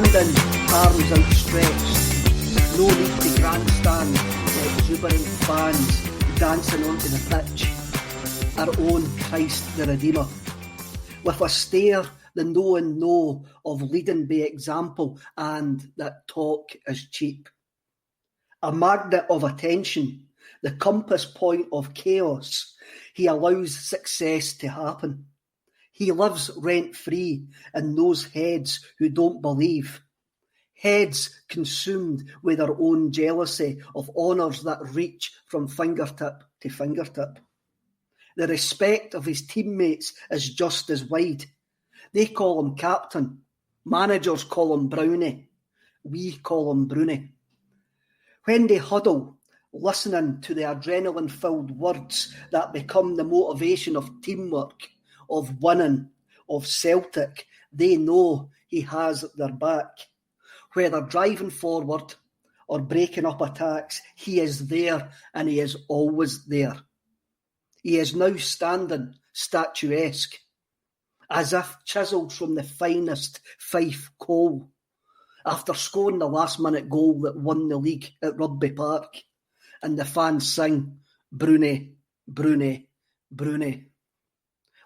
standing, arms outstretched. No need to grandstand, exuberant fans dancing onto the pitch. Our own Christ the Redeemer. With a stare, the knowing know of leading by example and that talk is cheap. A magnet of attention, the compass point of chaos, he allows success to happen. He lives rent-free in those heads who don't believe. Heads consumed with their own jealousy of honours that reach from fingertip to fingertip. The respect of his teammates is just as wide. They call him captain. Managers call him Broony. We call him Broony. When they huddle, listening to the adrenaline-filled words that become the motivation of teamwork, of winning, of Celtic, they know he has their back. Whether driving forward or breaking up attacks, he is there and he is always there. He is now standing statuesque, as if chiselled from the finest Fife coal, after scoring the last-minute goal that won the league at Rugby Park. And the fans sing, Broony, Broony, Broony.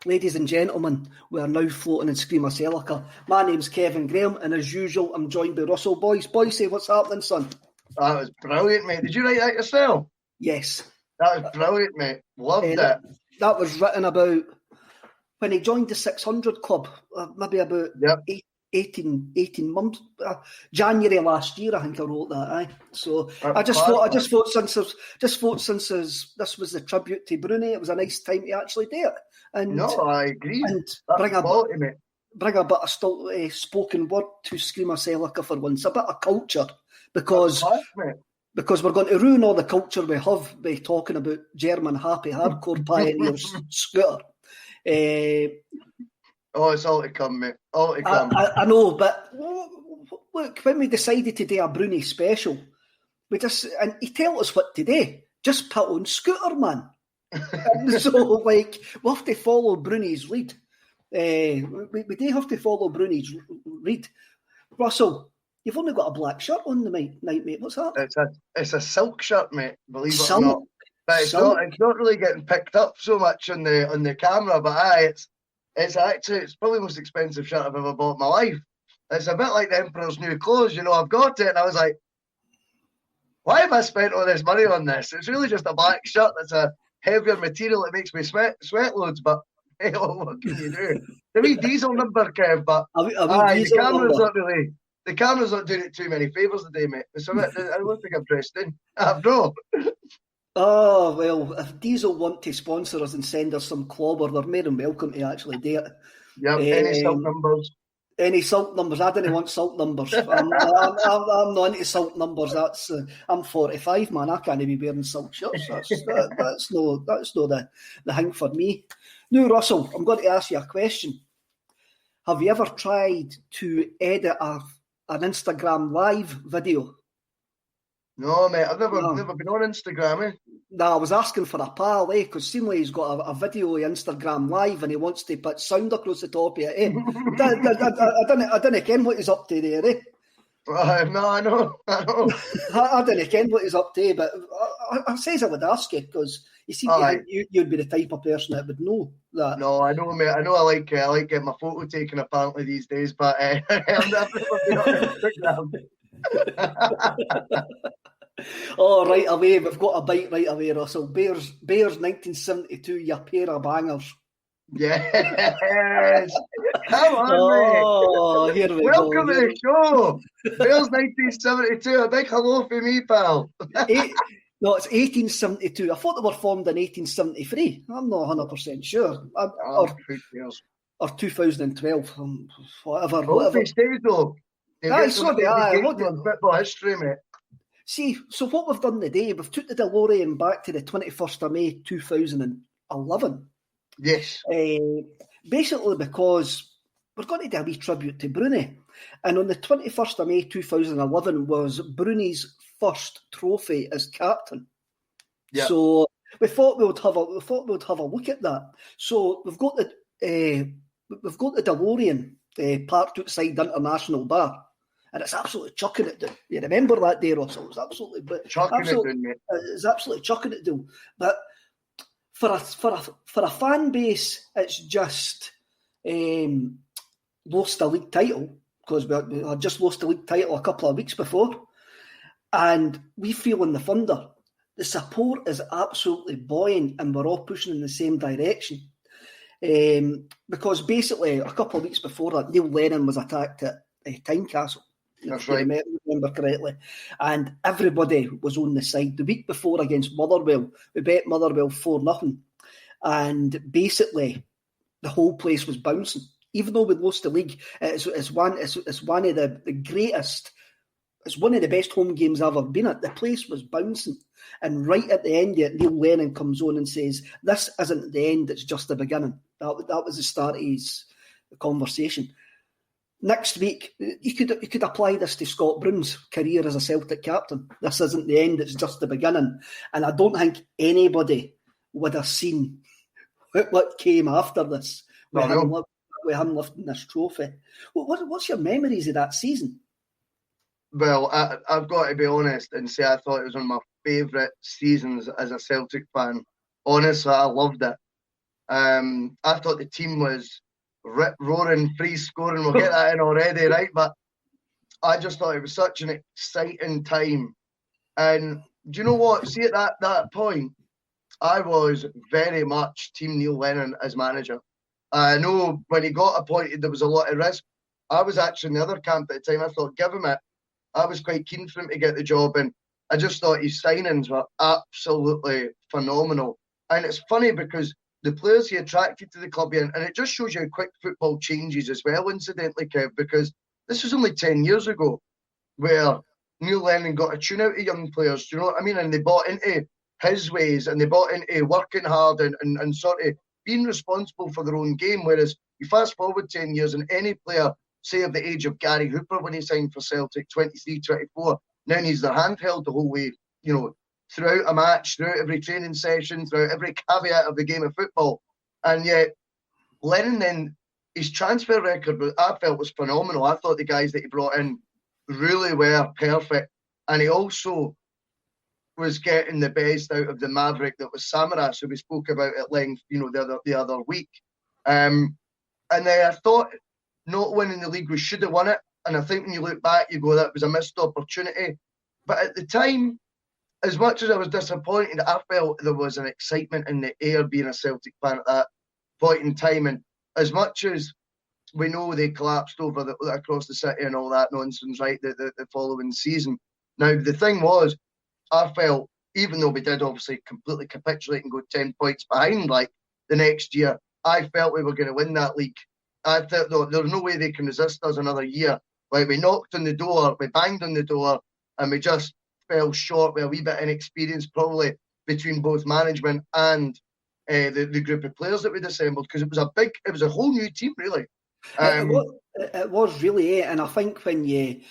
Ladies and gentlemen, we are now floating in Screamacelica. My name's Kevin Graham, and as usual, I'm joined by Russell Boyce. Boyce, what's happening, son? That was brilliant, mate. Did you write that yourself? Yes. That was brilliant, mate. Loved it. That was written about when he joined the 600 Club, maybe about 18 months. January last year, I think I wrote that. Aye. So I just thought since this was the tribute to Broony, it was a nice time to actually do it. And no, I agree. And bring a bit of spoken word to Screamacelica for once, a bit of culture, because we're going to ruin all the culture we have by talking about German happy hardcore pioneers Scooter. It's all to come, mate. All to come. I know, but look, when we decided to do a Broony special, and he tell us what to do. Just put on Scooter, man. So, we have to follow Broony's lead. We do have to follow Broony's lead. Russell, you've only got a black shirt on the night, mate. What's that? It's a silk shirt, mate. Believe it or not. But it's not really getting picked up so much on the camera. But it's probably the most expensive shirt I've ever bought in my life. It's a bit like the Emperor's New Clothes. I've got it, and I was like, why have I spent all this money on this? It's really just a black shirt that's a heavier material that makes me sweat loads, but hey, what can you do? The wee diesel number, Kev, but the camera's not doing it too many favours today, mate. So I don't think I'm dressed in. No. Oh, well, if Diesel want to sponsor us and send us some clobber, they're more than welcome to actually do it. Yeah, any salt numbers? Any salt numbers? I didn't want salt numbers. I'm not into salt numbers. I'm 45, man. I can't be wearing salt shirts. That's no the thing for me. Now, Russell, I'm going to ask you a question. Have you ever tried to edit an Instagram live video? No, mate. I've never been on Instagram. No, I was asking for a pal, because seemingly he's got a video of Instagram live and he wants to put sound across the top of it. I didn't ken what he's up to there. No, I know. I didn't ken what he's up to, but I says I would ask you because you seem to think you'd be the type of person that would know that. No, I know, mate. I know I like getting my photo taken apparently these days, but I've never been on Instagram. Oh, right away. We've got a bite right away, Russell. Bears 1972, you pair of bangers. Yes. Come on, mate. Here we Welcome go. to the show. Bears 1972. A big hello for me, pal. No, it's 1872. I thought they were formed in 1873. I'm not 100% sure. Or 2012. Whatever. Stays, though. Football history, mate. See, so what we've done today, we've took the DeLorean back to the 21st of May 2011. Yes. Basically because we're going to do a wee tribute to Broony. And on the 21st of May 2011 was Broony's first trophy as captain. Yep. So we thought we would have a look at that. So we've got the DeLorean parked outside the International Bar. and it's absolutely chucking it down. You remember that day, Russell? It was absolutely chucking it down, mate. It's absolutely chucking it down. But for a fan base, it's just lost a league title, because we had just lost the league title a couple of weeks before, and we feel in the Thunder the support is absolutely buoyant, and we're all pushing in the same direction. Because basically, a couple of weeks before that, Neil Lennon was attacked at Tynecastle. That's right. If I remember correctly. And everybody was on the side. The week before against Motherwell, we bet Motherwell 4-0. And basically, the whole place was bouncing. Even though we lost the league, it's one of the greatest, it's one of the best home games I've ever been at. The place was bouncing. And right at the end of it, Neil Lennon comes on and says, "This isn't the end, it's just the beginning." That was the start of his conversation. Next week, you could apply this to Scott Brown's career as a Celtic captain. This isn't the end, it's just the beginning. And I don't think anybody would have seen what came after this with him lifting this trophy. What's your memories of that season? Well, I've got to be honest and say I thought it was one of my favourite seasons as a Celtic fan. Honestly, I loved it. I thought the team was rip-roaring, free-scoring. We'll get that in already, right? But I just thought it was such an exciting time. And do you know what? See, at that point, I was very much Team Neil Lennon as manager. I know when he got appointed, there was a lot of risk. I was actually in the other camp at the time. I thought, give him it. I was quite keen for him to get the job, and I just thought his signings were absolutely phenomenal. And it's funny because the players he attracted to the club, and it just shows you how quick football changes as well, incidentally, Kev, because this was only 10 years ago where Neil Lennon got a tune out of young players, do you know what I mean? And they bought into his ways, and they bought into working hard and sort of being responsible for their own game. Whereas you fast forward 10 years and any player, say of the age of Gary Hooper when he signed for Celtic, 23, 24, now needs their hand held the whole way, throughout a match, throughout every training session, throughout every caveat of the game of football. And yet, Lennon then, his transfer record, I felt was phenomenal. I thought the guys that he brought in really were perfect. And he also was getting the best out of the maverick that was Samaras, who we spoke about at length, the other week. And then I thought not winning the league, we should have won it. And I think when you look back, you go, that was a missed opportunity. But at the time, as much as I was disappointed, I felt there was an excitement in the air being a Celtic fan at that point in time. And as much as we know they collapsed across the city and all that nonsense, right, the following season. Now, the thing was, I felt, even though we did obviously completely capitulate and go 10 points behind, like, the next year, I felt we were going to win that league. I thought, though, there's no way they can resist us another year. Like, we knocked on the door, we banged on the door, and we just fell short with a wee bit of inexperience, probably between both management and the group of players that we'd assembled, because it was a whole new team, really. It was really, and I think when you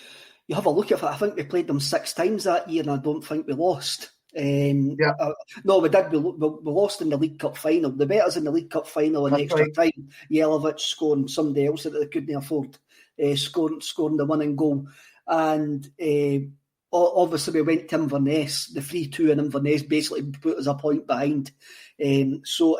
have a look at it, I think we played them 6 times that year, and I don't think we lost. No, we did. We lost in the League Cup final. They beat us in the League Cup final in extra time. Jelavic scoring, somebody else that they couldn't afford scoring the winning goal, and obviously we went to Inverness. The 3-2 in Inverness basically put us a point behind. So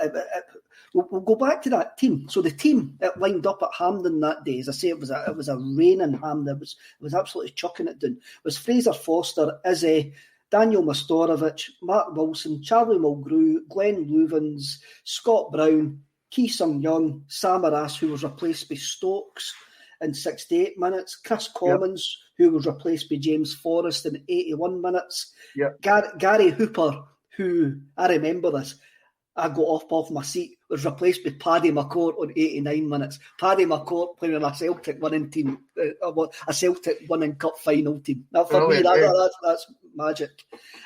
we'll go back to that team. So the team that lined up at Hampden that day, as I say, it was a raining Hampden. It was absolutely chucking it down. It was Fraser Foster, Izzy, Daniel Mastorovic, Mark Wilson, Charlie Mulgrew, Glenn Louvens, Scott Brown, Ki Sung Young, Samaras, who was replaced by Stokes in 68 minutes, Chris Commons, who was replaced by James Forrest in 81 minutes, Gary Hooper, who, I remember this, I got off my seat, was replaced by Paddy McCourt on 89 minutes. Paddy McCourt playing on a Celtic winning team, a Celtic winning cup final team. Now, for me, that's magic.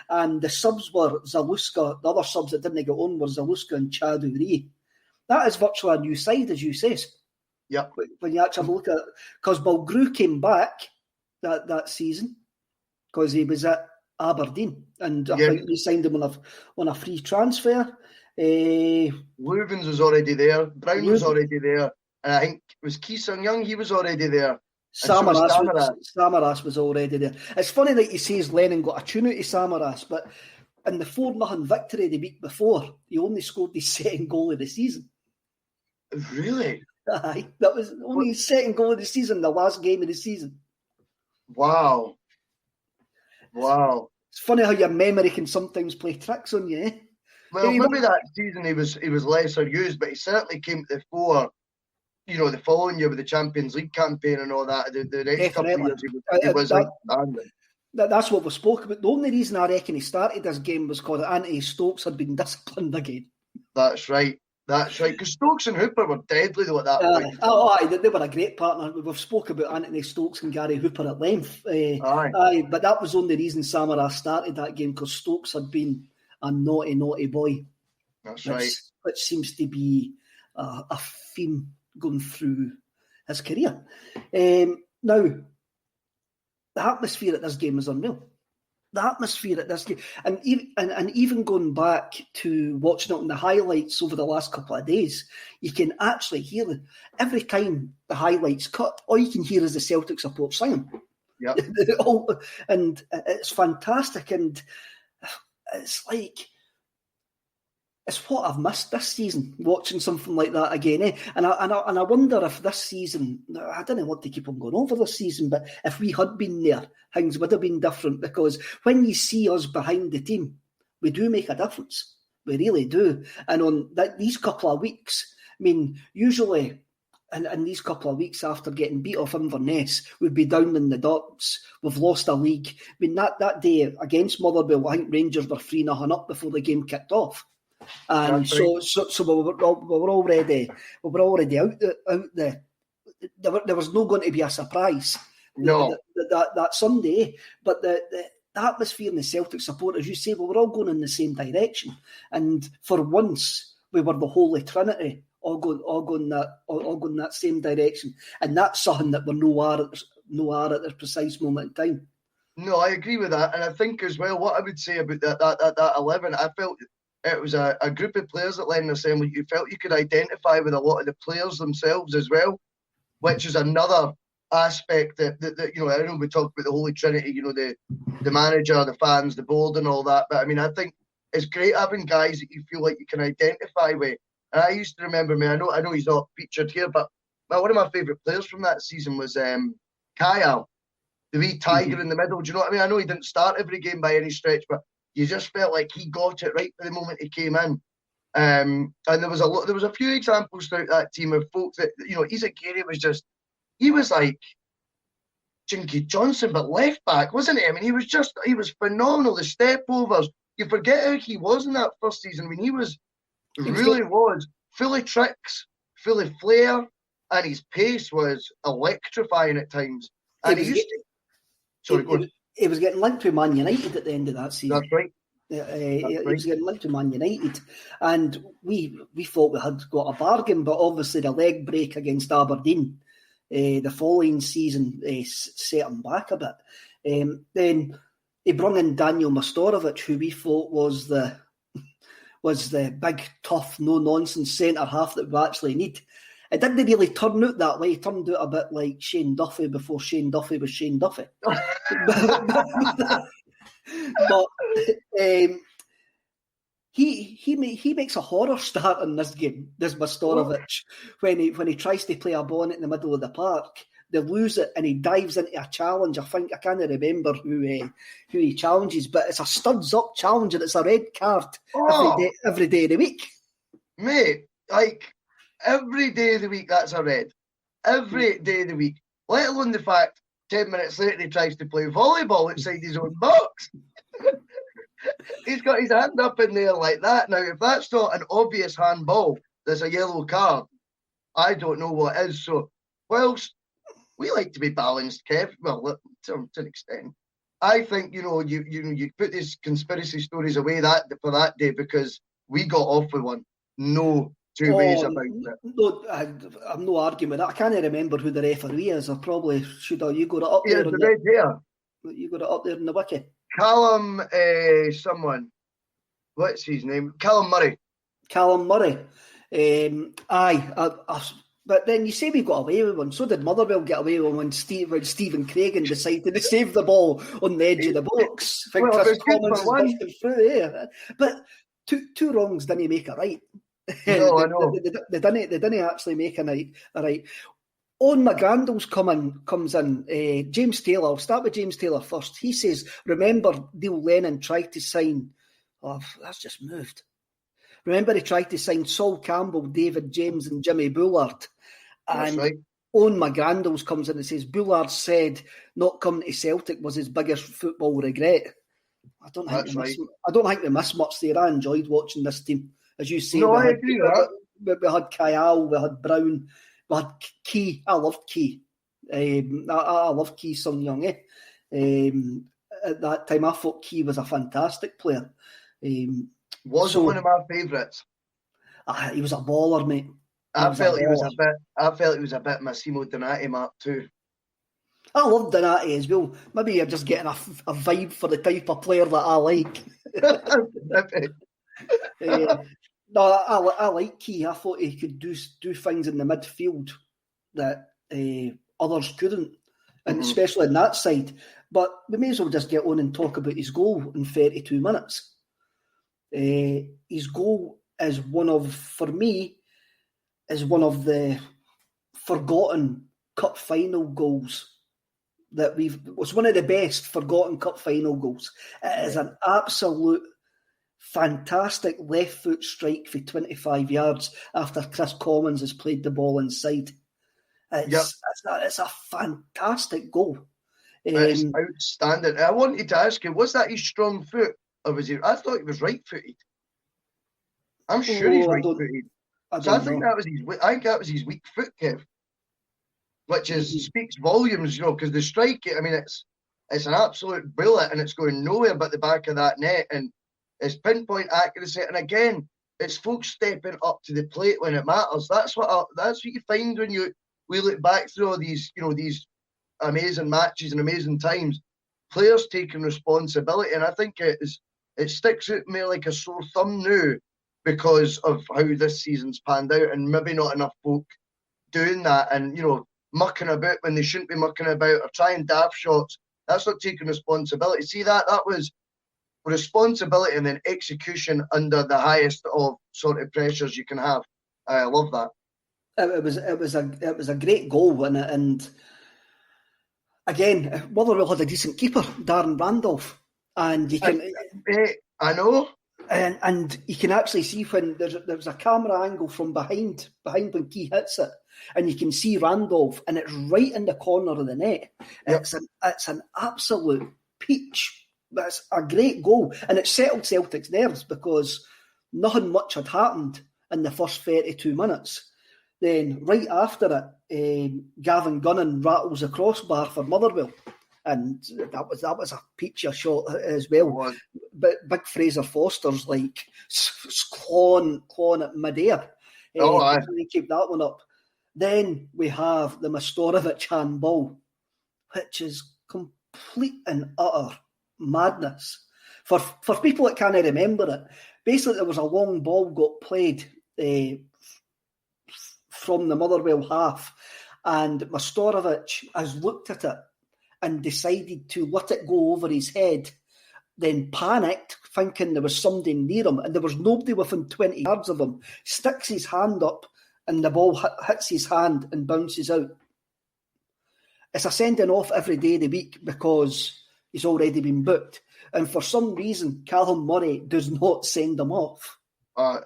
And the subs were Zaluska. The other subs that didn't get on were Zaluska and Chaduri. That is virtually a new side, as you say. Yeah. When you actually look at it, because Mulgrew came back that season because he was at Aberdeen, and I think we signed him on a free transfer. Louvens was already there. Brown was already there. And I think it was Ki Sung Young. He was already there. Samaras was already there. It's funny that you say Lennon got a tune out of Samaras, but in the 4-0 victory the week before, he only scored his second goal of the season. Really? Aye, that was only his second goal of the season, the last game of the season. Wow. It's funny how your memory can sometimes play tricks on you, eh? Well, maybe that season he was lesser used, but he certainly came to the fore. The following year with the Champions League campaign and all that. The next couple of years he was outstanding. That's what we spoke about. The only reason I reckon he started this game was because Anthony Stokes had been disciplined again. That's right. Because Stokes and Hooper were deadly though at that point. They were a great partner. We've spoke about Anthony Stokes and Gary Hooper at length. But that was the only reason Samaras started that game, because Stokes had been a naughty, naughty boy. That's right. Which seems to be a theme going through his career. Now, the atmosphere at this game is unreal. The atmosphere at this game, and even going back to watching it on the highlights over the last couple of days, you can actually hear every time the highlights cut, all you can hear is the Celtic support singing. Yeah. And it's fantastic, and it's like, it's what I've missed this season, watching something like that again. Eh? And I wonder if this season, I don't know what to keep on going over this season, but if we had been there, things would have been different, because when you see us behind the team, we do make a difference. We really do. And on these couple of weeks, I mean, usually in these couple of weeks after getting beat off Inverness, we'd be down in the dumps. We've lost a league. I mean, that day against Motherwell, I think Rangers were 3-0 up before the game kicked off. And so we were already out there. There was no going to be a surprise. No, that Sunday, but the atmosphere and the Celtic support, as you say, we were all going in the same direction. And for once, we were the Holy Trinity, all going that same direction. And that's something that we're nowhere at the precise moment in time. No, I agree with that, and I think as well, what I would say about that 11, I felt it was a group of players at Lennon Assembly. You felt you could identify with a lot of the players themselves as well, which is another aspect that I know we talked about the Holy Trinity, the manager, the fans, the board and all that, but I mean, I think it's great having guys that you feel like you can identify with. And I used to remember, I know he's not featured here, but one of my favourite players from that season was Kyle, the wee tiger in the middle. Do you know what I mean? I know he didn't start every game by any stretch, but you just felt like he got it right for the moment he came in. And there was a few examples throughout that team of folks that, Isaac Gary he was like Jinky Johnson, but left back, wasn't he? I mean, he was phenomenal. The step overs, you forget how he was in that first season. I mean, he was full of tricks, full of flair, and his pace was electrifying at times. And he was getting linked to Man United at the end of that season. That's right. He was getting linked to Man United, and we thought we had got a bargain, but obviously the leg break against Aberdeen the following season set him back a bit. Then he brought in Daniel Mastorovic, who we thought was the big, tough, no-nonsense centre-half that we actually need. It didn't really turn out that way. It turned out a bit like Shane Duffy before Shane Duffy was Shane Duffy. But he makes a horror start in this game, this Mastorovic, when he tries to play a ball in the middle of the park. They lose it and he dives into a challenge. I can't remember who he challenges, but it's a studs up challenge and it's a red card every day of the week. Mate, like every day of the week that's a red. Every day of the week. Let alone the fact 10 minutes later he tries to play volleyball inside his own box. He's got his hand up in there like that. Now, if that's not an obvious handball, there's a yellow card. I don't know what is. So, whilst we like to be balanced, Kev, well, to an extent, I think, you put these conspiracy stories away for that day because we got off with one. No two ways about it. No, I'm no arguing with that. I can't remember who the referee is. I probably should have. You got it up there. The red hair. You got it up there in the wiki. Callum, someone. What's his name? Callum Murray. Callum Murray. But then you say we got away with one. So did Motherwell get away with one when Stephen Craigan decided to save the ball on the edge of the box. I think Chris Commons is busting through. But two wrongs didn't make a right. No, I know. They didn't actually make a right. Owen McGrandles comes in. James Taylor, I'll start with James Taylor first. He says, remember Neil Lennon tried to sign... Oh, that's just moved. Remember he tried to sign Sol Campbell, David James and Jimmy Bullard. And right. Owen McGrandles comes in and says, Bullard said not coming to Celtic was his biggest football regret. I don't think we missed much there. I enjoyed watching this team. As you say, I agree with that. We had Kyle, we had Brown, we had Key. I loved Key. I loved Key Sun Young. At that time, I thought Key was a fantastic player. Wasn't one of my favourites. He was a baller, mate. I felt he was a bit Massimo Donati mark too. I love Donati as well. Maybe you're just getting a vibe for the type of player that I like. No, I like Key. I thought he could do things in the midfield that others couldn't, and especially in that side. But we may as well just get on and talk about his goal in 32 minutes. His goal is one of the forgotten cup final goals that it's one of the best forgotten cup final goals. It is an absolute fantastic left foot strike for 25 yards after Chris Commons has played the ball inside. It's a fantastic goal. It's outstanding. I wanted to ask you, was that his strong foot? Or was he? I thought he was right-footed. I'm sure he's right-footed. I think that was his weak foot, Kev. Which speaks volumes, because the strike, I mean, it's an absolute bullet and it's going nowhere but the back of that net, and it's pinpoint accuracy. And again, it's folks stepping up to the plate when it matters. That's what you find when we look back through all these, these amazing matches and amazing times. Players taking responsibility, and I think it sticks out me like a sore thumb now because of how this season's panned out, and maybe not enough folk doing that, and mucking about when they shouldn't be mucking about, or trying daft shots. That's not taking responsibility. See, that was responsibility and then execution under the highest of sort of pressures you can have. I love that. It was a great goal, and again, Motherwell had a decent keeper, Darren Randolph, and you can. I know. And you can actually see when there's a camera angle from behind when Key hits it, and you can see Randolph, and it's right in the corner of the net. Yep. It's an absolute peach. That's a great goal, and it settled Celtic's nerves because nothing much had happened in the first 32 minutes. Then right after it, Gavin Gunnan rattles a crossbar for Motherwell. And that was a peachy shot as well. But Big Fraser Foster's like clawing at midair. They keep that one up. Then we have the Mastorovic handball, which is complete and utter madness. For people that can't remember it, basically there was a long ball got played from the Motherwell half, and Mastorovic has looked at it and decided to let it go over his head, then panicked, thinking there was somebody near him, and there was nobody within 20 yards of him, sticks his hand up, and the ball hits his hand and bounces out. It's a sending off every day of the week because he's already been booked. And for some reason, Callum Murray does not send him off. I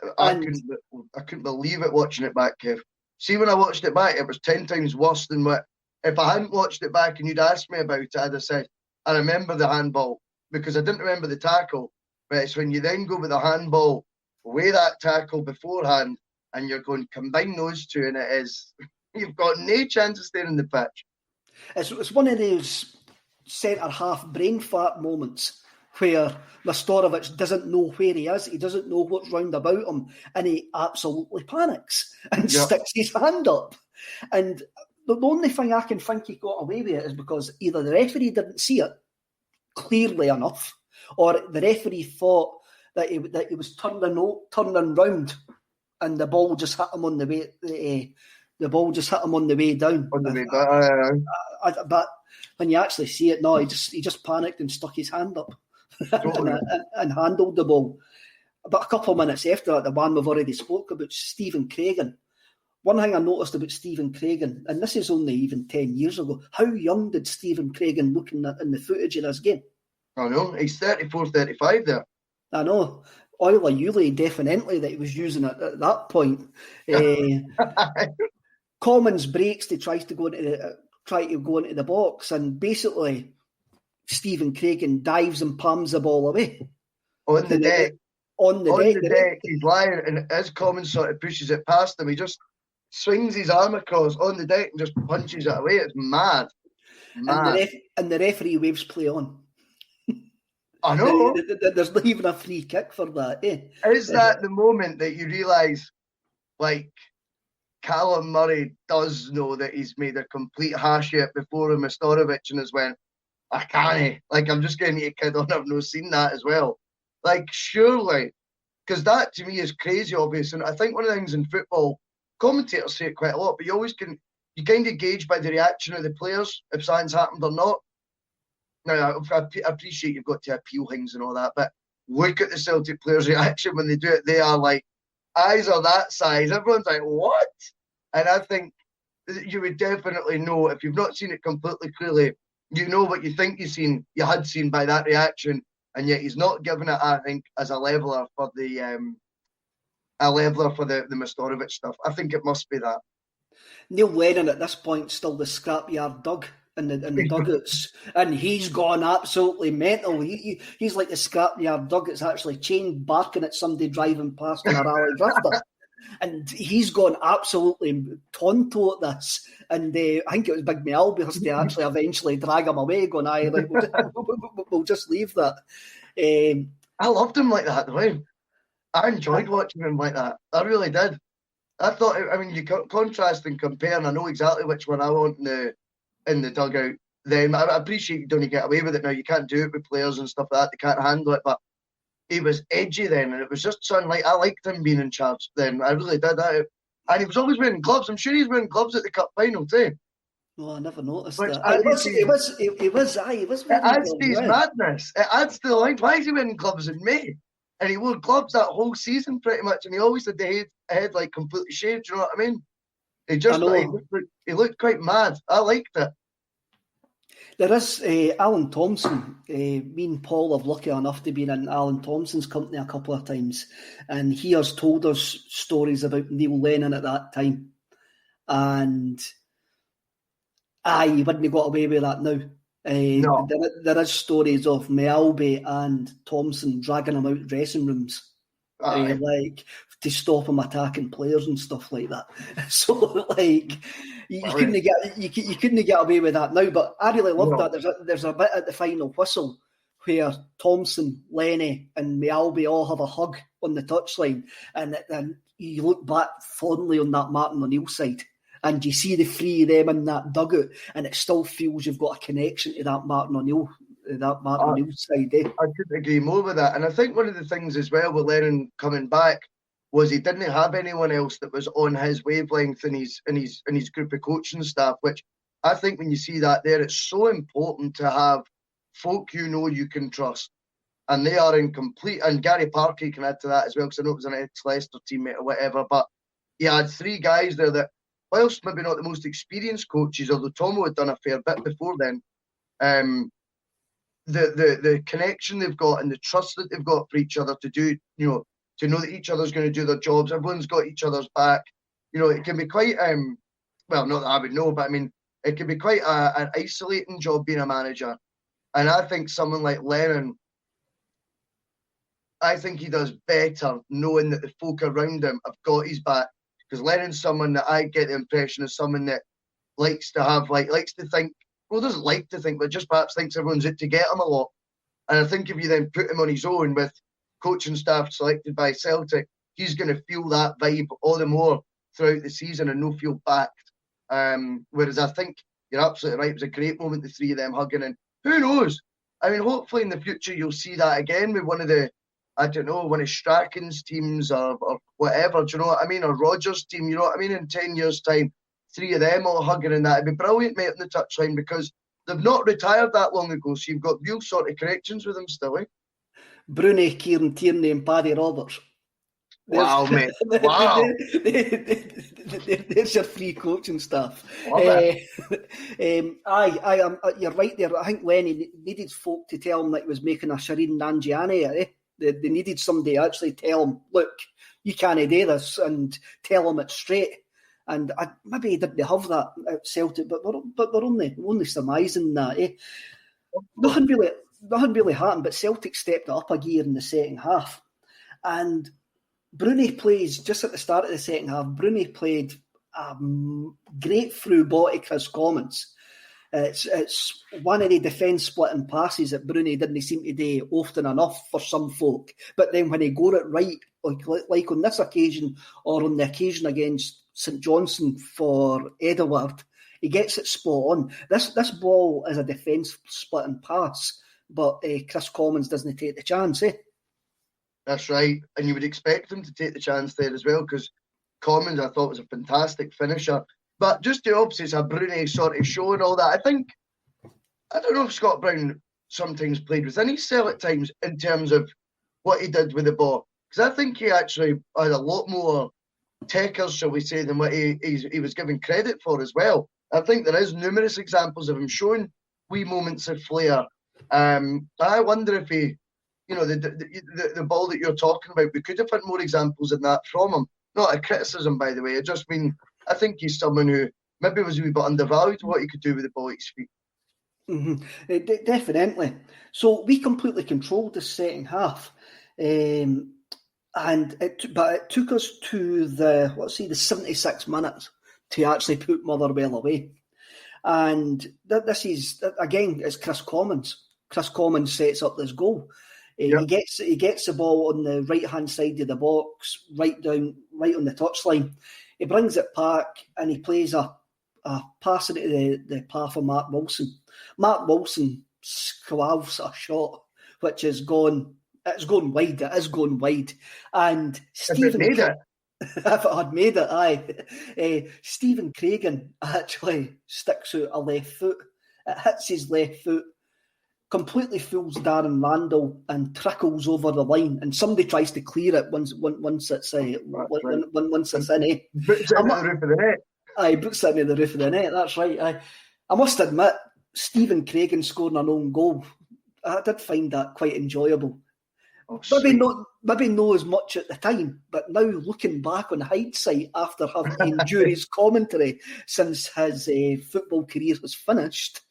couldn't believe it watching it back, Kev. See, when I watched it back, it was 10 times worse than what... If I hadn't watched it back and you'd asked me about it, I'd have said, I remember the handball, because I didn't remember the tackle. But it's when you then go with the handball, weigh that tackle beforehand, and you're going, combine those two, and it is, you've got no chance of staying in the pitch. It's one of those centre-half brain fart moments where Mastorovic doesn't know where he is, he doesn't know what's round about him, and he absolutely panics and sticks his hand up. And the only thing I can think he got away with it is because either the referee didn't see it clearly enough, or the referee thought that he was turning round and the ball just hit him on the way The ball just hit him on the way down. On the way down. But when you actually see it, no, he just panicked and stuck his hand up and handled the ball. But a couple of minutes after that, the one we've already spoke about, Stephen Craigan. One thing I noticed about Stephen Craigan, and this is only even 10 years ago, how young did Stephen Craigan look in the footage of this game? I know, he's 34, 35 there. I know. Euler Uli definitely that he was using it at that point. Commons breaks to try to go into the box, and basically Stephen Craigan dives and palms the ball away. On the deck. On the deck. He's lying, and as Commons sort of pushes it past him, he just swings his arm across on the deck and just punches it away. It's mad. And the referee waves play on. I know. There's not even a free kick for that. Is that the moment that you realise, like, Callum Murray does know that he's made a complete hash of it before him, Mestorovic, and has went, I can't. Like, I'm just getting a kid on. I've not seen that as well. Like, surely, because that to me is crazy, obvious. And I think one of the things in football, commentators say it quite a lot, but you kind of gauge by the reaction of the players if something's happened or not. Now, I appreciate you've got to appeal things and all that, but look at the Celtic players' reaction when they do it. They are like, eyes are that size. Everyone's like, what? And I think you would definitely know, if you've not seen it completely clearly, you know what you think you had seen by that reaction, and yet he's not given it, I think, as a leveller for the Mestorovic stuff. I think it must be that. Neil Lennon at this point still the scrapyard Doug in the dugouts, and he's gone absolutely mental. He's like the scrapyard Doug that's actually chained barking at somebody driving past in a rally drifter. And he's gone absolutely tonto at this. And I think it was Big Melby has to actually eventually drag him away, going, aye, like, we'll just leave that. I loved him like that, though. I enjoyed watching him like that. I really did. I thought, I mean, you contrast and compare, and I know exactly which one I want in the dugout. Then I appreciate you don't get away with it now. You can't do it with players and stuff like that. They can't handle it, but he was edgy then, and it was just something like, I liked him being in charge then. I really did. And he was always wearing gloves. I'm sure he's wearing gloves at the cup final too. Well, I never noticed Which that. He was. It adds to his madness. It adds to the line. Why is he wearing gloves in May? And he wore gloves that whole season pretty much, and he always had the head like completely shaved. Do you know what I mean? He looked quite mad. I liked it. There is Alan Thompson. Me and Paul are lucky enough to be in Alan Thompson's company a couple of times, and he has told us stories about Neil Lennon at that time. And you wouldn't have got away with that now. No. There is stories of Melby and Thompson dragging him out dressing rooms, like to stop him attacking players and stuff like that. So, like, you couldn't get away with that now. But I really love that. There's a bit at the final whistle where Thompson, Lenny, and Melby all have a hug on the touchline, and you look back fondly on that Martin O'Neill side, and you see the three of them in that dugout, and it still feels you've got a connection to that Martin O'Neill side. I couldn't agree more with that. And I think one of the things as well with Lennon coming back was he didn't have anyone else that was on his wavelength in his group of coaching staff, which I think when you see that there, it's so important to have folk you can trust. And they are in complete, and Gary Parker can add to that as well, because I know it was an ex-Leicester teammate or whatever, but he had three guys there that, whilst maybe not the most experienced coaches, although Tomo had done a fair bit before then, the connection they've got and the trust that they've got for each other to do, to know that each other's going to do their jobs, everyone's got each other's back. It can be quite, well, not that I would know, but I mean, it can be quite an isolating job being a manager. And I think someone like Lennon, I think he does better knowing that the folk around him have got his back. Because Lennon's someone that I get the impression is someone that likes to think, well, doesn't like to think, but just perhaps thinks everyone's out to get him a lot. And I think if you then put him on his own with coaching staff selected by Celtic, he's going to feel that vibe all the more throughout the season and no feel backed. Whereas I think you're absolutely right. It was a great moment, the three of them hugging, and who knows? I mean, hopefully in the future you'll see that again with one of Strachan's teams or whatever, do you know what I mean? Or Rogers' team, you know what I mean? In 10 years' time, three of them all hugging and that. It'd be brilliant, mate, on the touchline, because they've not retired that long ago, so you've got real sort of connections with them still, eh? Broony, Kieran Tierney and Paddy Roberts. Wow, mate. Wow. There's your free coaching staff. Love You're right there. I think Lenny needed folk to tell him that he was making a Shireen Nanjiani. They needed somebody to actually tell him, look, you can't do this, and tell him it straight. And maybe he didn't have that at Celtic, but we're only surmising that. Eh? Nothing really happened, but Celtic stepped up a gear in the second half. And Broony plays, just at the start of the second half, Broony played a great through ball to Chris Commons. It's one of the defence splitting passes that Broony didn't seem to do often enough for some folk. But then when he got it right, like on this occasion, or on the occasion against St Johnstone for Edward, he gets it spot on. This ball is a defence splitting pass, but Chris Commons doesn't take the chance, eh? That's right. And you would expect him to take the chance there as well, because Commons, I thought, was a fantastic finisher. But just the opposite, a Broony sort of show and all that. I don't know if Scott Brown sometimes played within his cell at times in terms of what he did with the ball. Because I think he actually had a lot more takers, shall we say, than what he was given credit for as well. I think there is numerous examples of him showing wee moments of flair. I wonder if he, the ball that you're talking about, we could have had more examples of that from him. Not a criticism, by the way. I just mean, I think he's someone who maybe was a wee bit undervalued what he could do with the ball at his feet. Mm-hmm. Definitely. So we completely controlled the second half. But it took us to the 76 minutes to actually put Motherwell away. And this is, again, it's Chris Commons. Chris Commons sets up this goal. Yep. He gets the ball on the right-hand side of the box, right on the touchline. He brings it back and he plays a pass into the path of Mark Wilson. Mark Wilson squabs a shot, which is gone. It's going wide. It is going wide. And Stephen made it. If it had made it, aye. Stephen Craigan actually sticks out a left foot. It hits his left foot, completely fools Darren Randall and trickles over the line. And somebody tries to clear it once it's in. Boots it into the roof of the net. Aye, boots it into the roof of the net. That's right. I must admit, Stephen Craigan scoring an own goal, I did find that quite enjoyable. Maybe not as much at the time, but now looking back on hindsight after having endured his commentary since his football career was finished,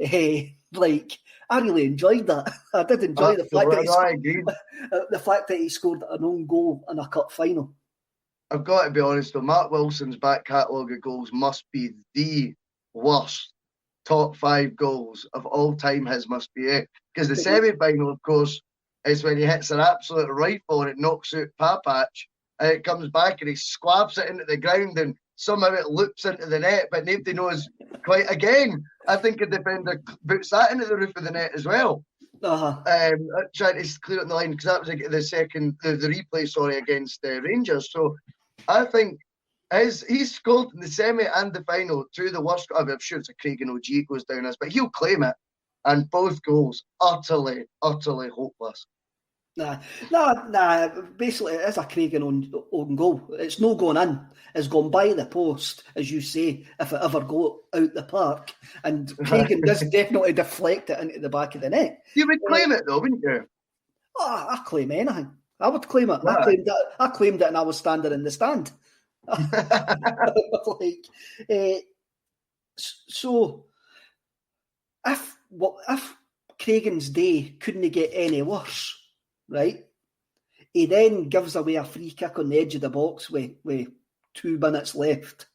I really enjoyed that. I did enjoy the fact that he scored an own goal in a cup final. I've got to be honest though, Mark Wilson's back catalogue of goals must be the worst top 5 goals of all time. His must be it, because the semi-final, of course, is when he hits an absolute rifle and it knocks out Papach, and it comes back and he squabs it into the ground and somehow it loops into the net, but nobody knows quite again. I think a defender boots that into the roof of the net as well. Trying to clear it in the line, because that was the replay, against Rangers. So I think he's scored in the semi and the final, two of the worst. I'm sure it's a Craigan OG goes down as, but he'll claim it. And both goals utterly hopeless. Nah. Basically, it is a Craigan own goal. It's no going in. It's gone by the post, as you say, if it ever go out the park. And Craigan does definitely deflect it into the back of the net. You would claim it though, wouldn't you? I claim anything. I would claim it. Yeah. I claimed it and I was standing in the stand. So if Craigan's day couldn't get any worse, right? He then gives away a free kick on the edge of the box with 2 minutes left,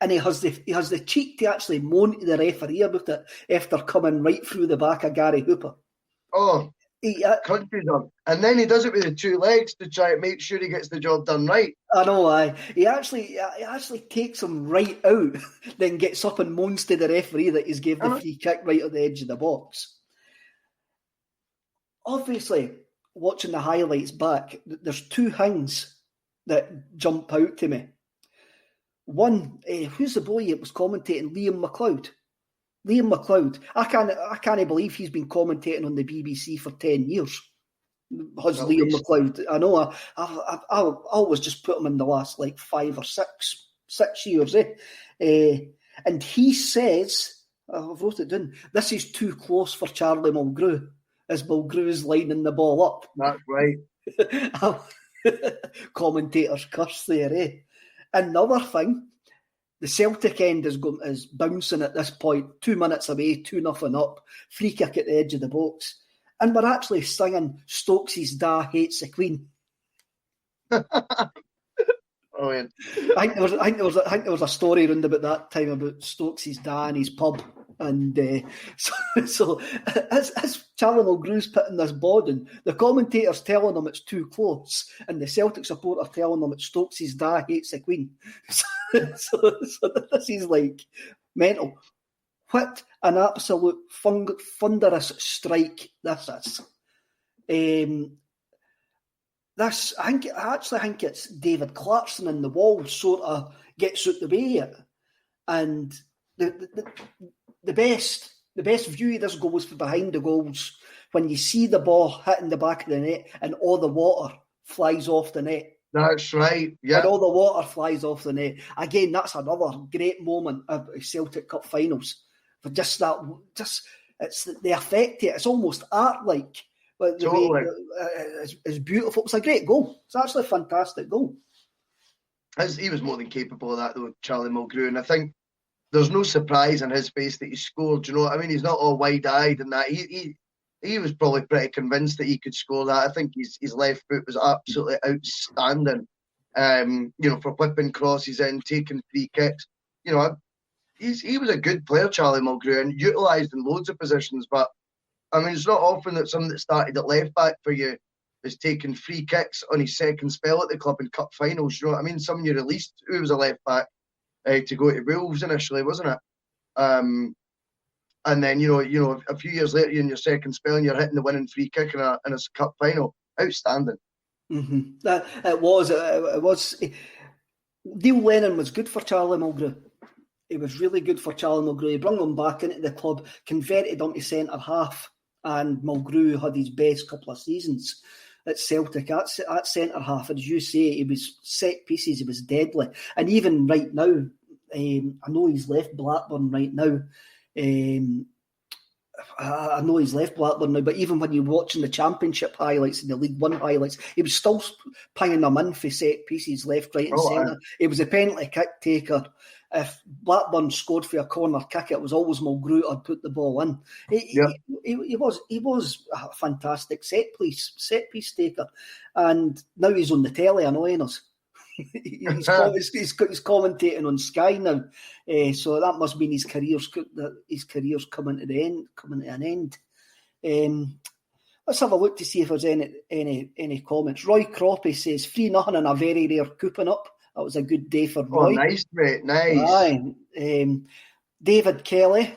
and he has the cheek to actually moan to the referee about it after coming right through the back of Gary Hooper. Oh, countries up, and then he does it with the 2 legs to try and make sure he gets the job done right. I know, he actually takes him right out, then gets up and moans to the referee that he's gave the free kick right on the edge of the box. Obviously, watching the highlights back, there's 2 things that jump out to me. One, who's the boy that was commentating? Liam McLeod. Liam McLeod. I can't believe he's been commentating on the BBC for 10 years. Liam McLeod. I know. I always just put him in the last like 5 or 6 years. And he says, I've wrote it down, this is too close for Charlie Mulgrew, as Mulgrew's lining the ball up. That's right. Commentators curse there, Another thing, the Celtic end is bouncing at this point, 2 minutes away, 2-0 up, free kick at the edge of the box. And we're actually singing Stokes's Da Hates the Queen. Brilliant. I think there was a story around about that time about Stokes's Da and his pub. And so as Charlie Mulgrew's putting this board, the commentator's telling him it's too close, and the Celtic supporter telling him it's Stokes's Da Hates the Queen. So this is like mental. What an absolute thunderous strike this is. I actually think it's David Clarkson in the wall sort of gets out the way of it. And the best view of this goal is from behind the goals, when you see the ball hitting the back of the net and all the water flies off the net. That's right, yeah. And all the water flies off the net. Again, that's another great moment of Celtic Cup finals. For it's the effect of it. It's almost art-like. But totally. It's beautiful. It's a great goal. It's actually a fantastic goal. He was more than capable of that, though, Charlie Mulgrew. And I think there's no surprise on his face that he scored. You know what I mean? He's not all wide-eyed and that. He was probably pretty convinced that he could score that. I think his left foot was absolutely outstanding. For whipping crosses in, taking free kicks. He was a good player, Charlie Mulgrew, and utilised in loads of positions. But I mean, it's not often that someone that started at left back for you is taking free kicks on his second spell at the club in cup finals. You know what I mean? Someone you released who was a left back to go to Wolves initially, wasn't it? And then a few years later, you're in your second spell and you're hitting the winning free kick in a cup final. Outstanding. Mm-hmm. It was. Neil Lennon was good for Charlie Mulgrew. He was really good for Charlie Mulgrew. He brought him back into the club, converted him to centre half, and Mulgrew had his best couple of seasons at Celtic at centre half. As you say, he was set pieces, he was deadly. And even right now, I know he's left Blackburn right now. But even when you're watching the Championship highlights and the League One highlights, he was still pinging them in for set pieces, left, right, and centre. He was a penalty kick taker. If Blackburn scored for a corner kick, it was always Mulgrew who'd put the ball in. He was a fantastic set piece taker, and now he's on the telly annoying us. he's commentating on Sky now, so that must mean his career's coming to an end. Let's have a look to see if there's any comments. Roy Croppy says 3-0 and a very rare coupon up. That was a good day for Roy. Oh, nice, mate, nice. Aye. David Kelly,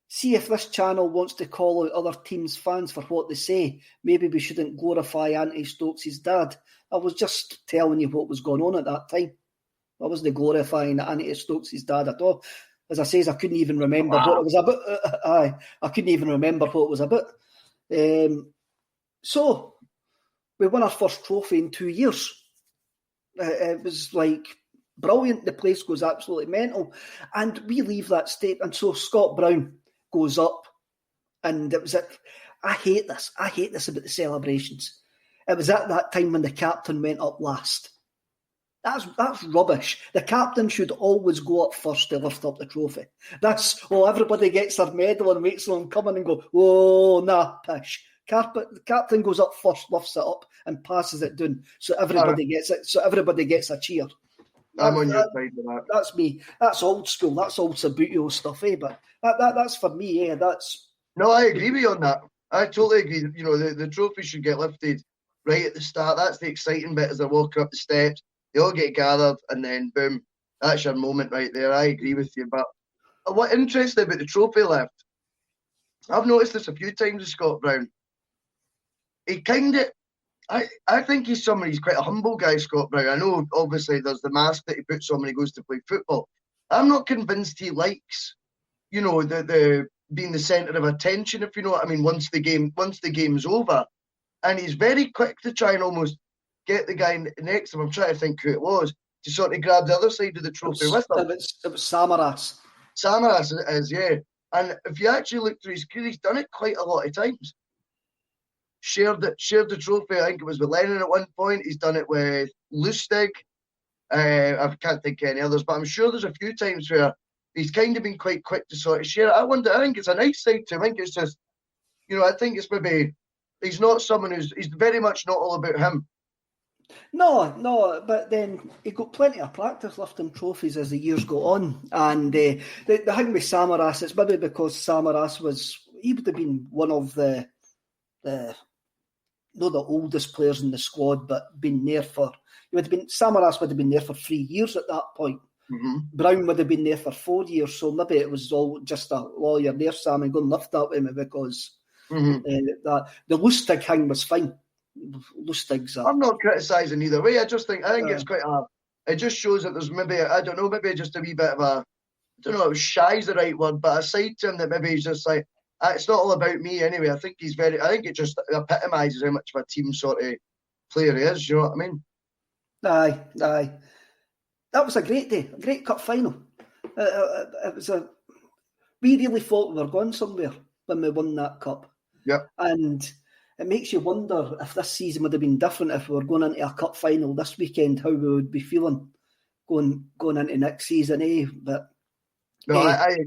see if this channel wants to call out other teams' fans for what they say. Maybe we shouldn't glorify Anthony Stokes' dad. I was just telling you what was going on at that time. I wasn't glorifying Anthony Stokes' dad at all. As I say, I couldn't even remember what it was about. I couldn't even remember what it was about. So, we won our first trophy in 2 years. It was like brilliant. The place goes absolutely mental. And we leave that state. And so Scott Brown goes up. And it was I hate this. I hate this about the celebrations. It was at that time when the captain went up last. That's rubbish. The captain should always go up first to lift up the trophy. Everybody gets their medal and waits for them coming and go, oh, nah, pish. The captain goes up first, lifts it up, and passes it down, so everybody gets it. So everybody gets a cheer. I'm on your side with that. That's me. That's old school. That's old Sabutio stuff, But that's for me. No, I agree with you on that. I totally agree. The trophy should get lifted right at the start. That's the exciting bit as they're walking up the steps. They all get gathered, and then boom, that's your moment right there. I agree with you. But what interests me about the trophy lift, I've noticed this a few times with Scott Brown. He kind of, I think he's quite a humble guy, Scott Brown. I know, obviously, there's the mask that he puts on when he goes to play football. I'm not convinced he likes, the being the centre of attention, if you know what I mean, once the game's over. And he's very quick to try and almost get the guy next to him. I'm trying to think who it was, to sort of grab the other side of the trophy with him. It was Samaras. Samaras it is, yeah. And if you actually look through his career, he's done it quite a lot of times. Shared the trophy. I think it was with Lennon at one point. He's done it with Lustig. I can't think of any others, but I'm sure there's a few times where he's kind of been quite quick to sort of share it. I think it's a nice side to him. I think it's just, I think it's maybe he's not someone he's very much not all about him. No, but then he got plenty of practice lifting trophies as the years go on. And the thing with Samaras, it's maybe because Samaras he would have been one of the not the oldest players in the squad, but been there Samaras would have been there for 3 years at that point. Mm-hmm. Brown would have been there for 4 years, so maybe it was all just you're there, Sam, and go and lift that with me because the Lustig thing was fine. Lustig's I'm not criticising either way. I think it's quite it just shows that there's maybe, I don't know, maybe just a wee bit of I don't know if shy is the right word, but a side to him that maybe he's just like, it's not all about me anyway. I think it just epitomises how much of a team sort of player he is, you know what I mean? Aye. That was a great day, a great cup final. It was we really thought we were going somewhere when we won that cup. Yeah. And it makes you wonder if this season would have been different if we were going into a cup final this weekend, how we would be feeling going into next season, eh? But no,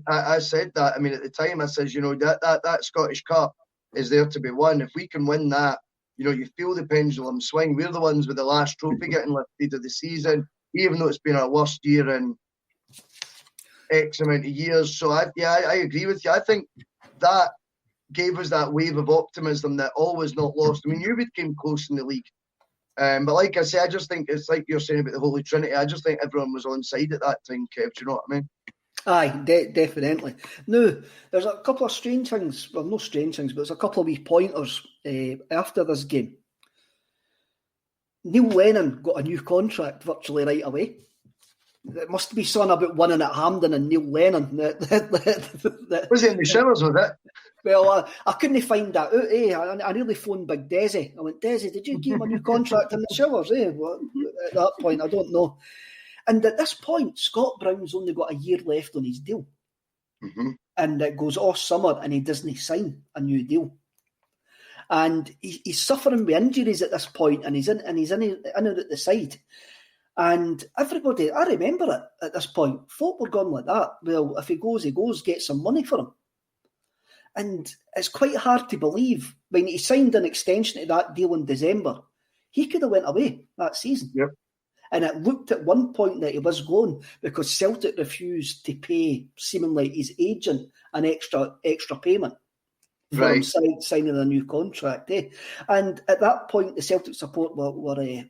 I said that. I mean, at the time, I says, that Scottish Cup is there to be won. If we can win that, you feel the pendulum swing. We're the ones with the last trophy getting lifted of the season, even though it's been our worst year in X amount of years. So, I agree with you. I think that gave us that wave of optimism that all was not lost. I mean, Newwood came close in the league. But like I say, I just think it's like you're saying about the Holy Trinity. I just think everyone was on side at that time, Kev. Do you know what I mean? Aye, definitely. Now, there's a couple of strange things. Well, no strange things, but there's a couple of wee pointers after this game. Neil Lennon got a new contract virtually right away. It must be something about winning at Hampden and Neil Lennon. Was he in the showers with it? Well, I couldn't find that out, eh? I nearly phoned Big Desi. I went, Desi, did you give him a new contract in the showers, eh? Well, at that point, I don't know. And at this point, Scott Brown's only got a year left on his deal. Mm-hmm. And it goes off summer and he doesn't sign a new deal. And he's suffering with injuries at this point and he's in and out at the side. And everybody, I remember it at this point, folk were going like that. Well, if he goes, get some money for him. And it's quite hard to believe. When he signed an extension to that deal in December, he could have went away that season. Yep. And it looked at one point that he was going because Celtic refused to pay, seemingly his agent, an extra payment for him signing a new contract. Eh? And at that point, the Celtic support were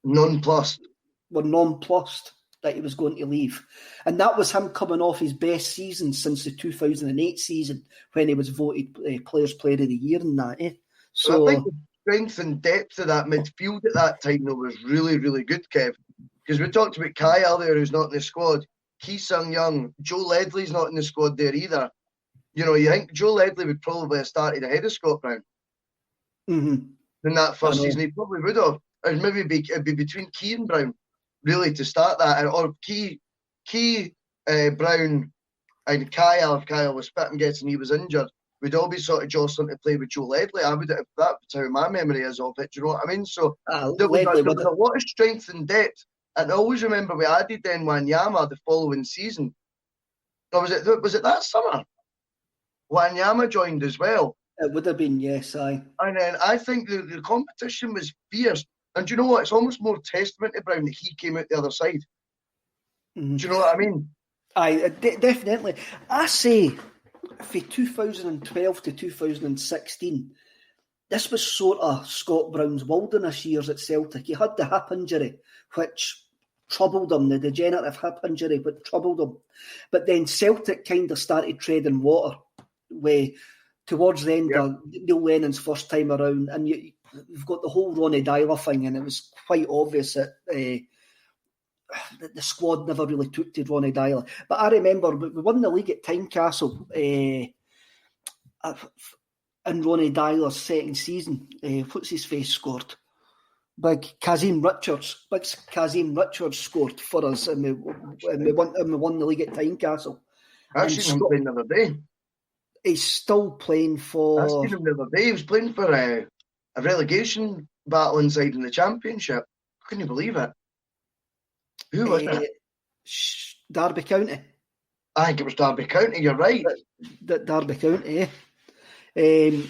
nonplussed. Were nonplussed that he was going to leave. And that was him coming off his best season since the 2008 season when he was voted Players Player of the Year and that. Eh? So I think the strength and depth of that midfield at that time though was really, really good, Kev. Because we talked about Kai earlier, who's not in the squad. Ki Sung-young, Joe Ledley's not in the squad there either. You think Joe Ledley would probably have started ahead of Scott Brown in that first season. He probably would have. It'd be between Key and Brown, really, to start that. Or Key, Brown, and Kyle, if Kyle was fit and guessing he was injured, we'd all be sort of jostling to play with Joe Ledley. That's how my memory is of it. Do you know what I mean? So there was a lot of strength and depth. And I always remember we added then Wanyama the following season. Or was it that summer? Wanyama joined as well. It would have been, yes, aye. And then I think the competition was fierce. And do you know what? It's almost more testament to Brown that he came out the other side. Mm-hmm. Do you know what I mean? Aye, definitely. I say, from 2012 to 2016, this was sort of Scott Brown's wilderness years at Celtic. He had the hip injury, which troubled him, the degenerative hip injury, which troubled him. But then Celtic kind of started treading water towards the end of Neil Lennon's first time around, and we've got the whole Ronnie Dyler thing, and it was quite obvious that the squad never really took to Ronnie Dyler. But I remember we won the league at Tynecastle in Ronnie Dyler's second season. What's his face scored? Big Kazim Richards scored for us, and we won the league at Tynecastle. I seen him playing the other day. He's still playing for... I seen him the other day. He was playing for a relegation battle inside in the Championship. Couldn't you believe it? Who was it? Derby County. I think it was Derby County, you're right. Derby County, yeah.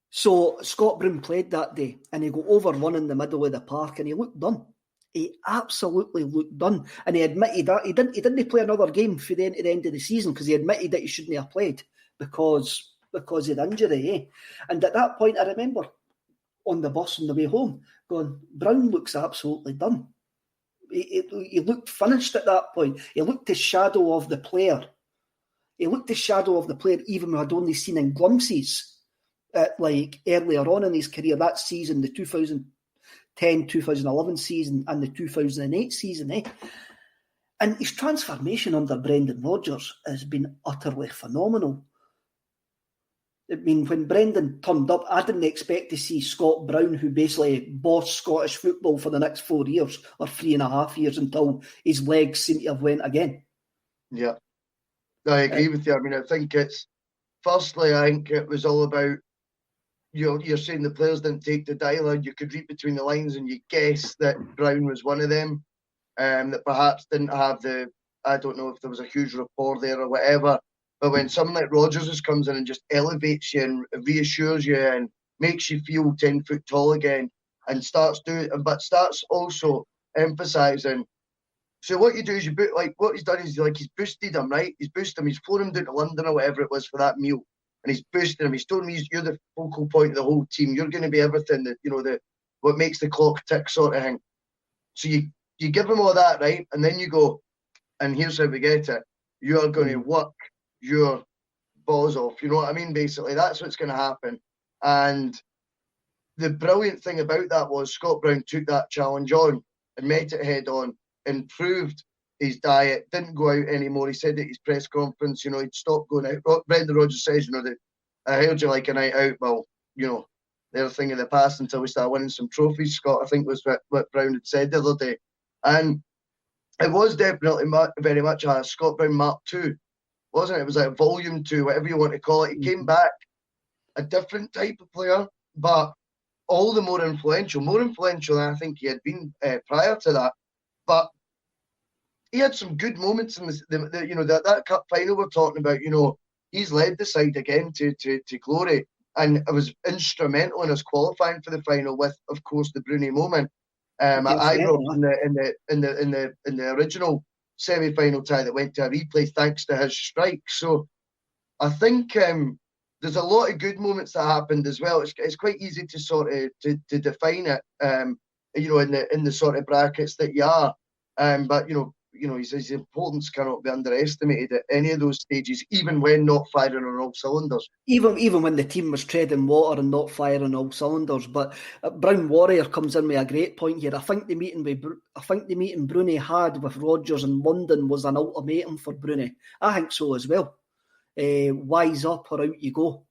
So Scott Brown played that day, and he got overrun in the middle of the park, and he looked done. He absolutely looked done. And he admitted that. He didn't play another game for the end of the season because he admitted that he shouldn't have played because of the injury. Eh? And at that point, I remember on the bus on the way home going, Brown looks absolutely done. He looked finished at that point. He looked the shadow of the player. Even though I'd only seen in glimpses like earlier on in his career, that season, the 2010-2011 season and the 2008 season. Eh? And his transformation under Brendan Rodgers has been utterly phenomenal. I mean, when Brendan turned up, I didn't expect to see Scott Brown, who basically bossed Scottish football for the next 4 years or 3.5 years until his legs seem to have went again. Yeah, I agree with you. I mean, I think I think it was all about, you're saying the players didn't take the dialogue. You could read between the lines and you guess that Brown was one of them, that perhaps didn't have I don't know if there was a huge rapport there or whatever. But when someone like Rodgers just comes in and just elevates you and reassures you and makes you feel 10 foot tall again and starts also emphasising. So what you do is what he's done is he's boosted him, right? He's boosted him. He's flown him down to London or whatever it was for that meal. And he's boosted him. He's told him you're the focal point of the whole team. You're going to be everything that, what makes the clock tick sort of thing. So you give him all that, right? And then you go, and here's how we get it. You are going to work your balls off. You know what I mean? Basically, that's what's going to happen. And the brilliant thing about that was Scott Brown took that challenge on and met it head on, improved his diet, didn't go out anymore. He said at his press conference, he'd stopped going out. Brendan Rodgers says, that I heard you like a night out. Well, they're a thing of the past until we start winning some trophies, Scott, I think was what Brown had said the other day. And it was definitely very much a Scott Brown Mark II, wasn't it? It was like volume 2, whatever you want to call it. He came back a different type of player, but all the more influential than I think he had been prior to that. But he had some good moments in that cup final we're talking about. He's led the side again to glory, and it was instrumental in us qualifying for the final with, of course, the Broony moment at Ibrox in the original semi-final tie that went to a replay thanks to his strike. So I think there's a lot of good moments that happened as well. It's quite easy to sort of to define it, in the sort of brackets that you are. But his importance cannot be underestimated at any of those stages, even when not firing on all cylinders. Even when the team was treading water and not firing on all cylinders. But Brown Warrior comes in with a great point here. I think the meeting Broony had with Rodgers in London was an ultimatum for Broony. I think so as well. Wise up or out you go.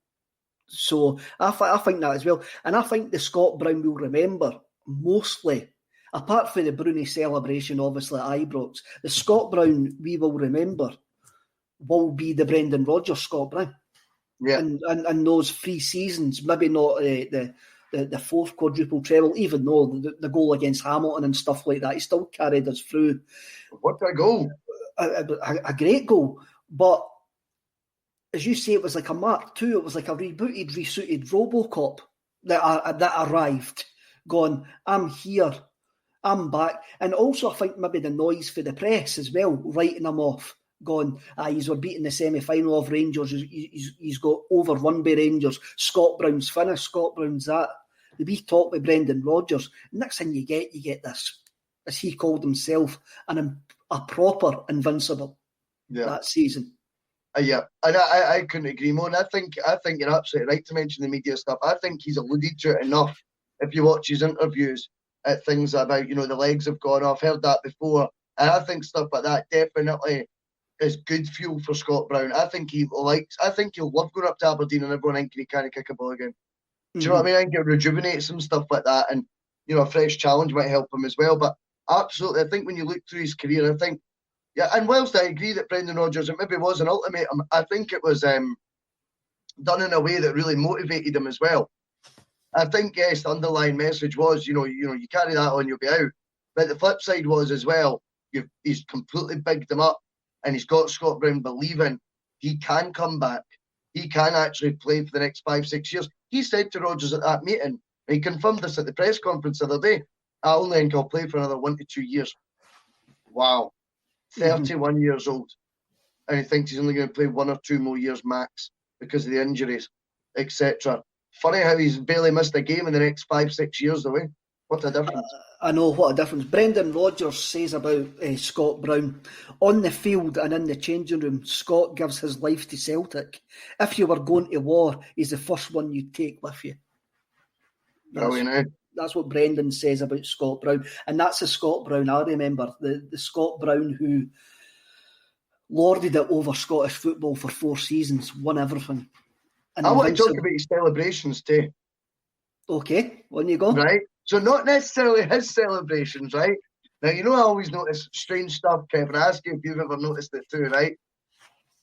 So I think that as well. And I think the Scott Brown will remember mostly, apart from the Broony celebration, obviously, at Ibrox, the Scott Brown we will remember will be the Brendan Rodgers Scott Brown. Yeah. And those 3 seasons, maybe not the fourth quadruple treble, even though the goal against Hamilton and stuff like that, he still carried us through. What a goal. A great goal. But as you say, it was like a Mark II. It was like a rebooted, resuited Robocop that arrived, going, I'm here. I'm back. And also I think maybe the noise for the press as well, writing him off, going, he's beating the semi-final of Rangers, he's got overrun by Rangers, Scott Brown's finished, Scott Brown's that. The wee talk with Brendan Rodgers. Next thing you get this, as he called himself, a proper invincible that season. Yeah, and I couldn't agree more. And I think you're absolutely right to mention the media stuff. I think he's alluded to it enough if you watch his interviews, at things about, the legs have gone off. Heard that before. And I think stuff like that definitely is good fuel for Scott Brown. I think he'll love going up to Aberdeen and everyone thinking he can't kick a ball again. Do you know what I mean? I think it rejuvenates him, stuff like that. And, a fresh challenge might help him as well. But absolutely, I think when you look through his career, I think, and whilst I agree that Brendan Rodgers, it maybe was an ultimatum, I think it was done in a way that really motivated him as well. I think, yes, the underlying message was, you carry that on, you'll be out. But the flip side was as well, he's completely bigged him up, and he's got Scott Brown believing he can come back. He can actually play for the next 5-6 years. He said to Rodgers at that meeting, and he confirmed this at the press conference the other day, I only think I'll play for another 1 to 2 years. Wow. 31 years old. And he thinks he's only going to play 1 or 2 more years max because of the injuries, etc. Funny how he's barely missed a game in the next 5-6 years, though. What a difference. I know, what a difference. Brendan Rodgers says about Scott Brown, on the field and in the changing room, Scott gives his life to Celtic. If you were going to war, he's the first one you'd take with you. That's what Brendan says about Scott Brown. And that's the Scott Brown I remember, the Scott Brown who lorded it over Scottish football for 4 seasons, won everything. And I want to talk about his celebrations too. Okay, on you go. Right, so not necessarily his celebrations, right? Now, I always notice strange stuff, Kevin. I ask you if you've ever noticed it too, right?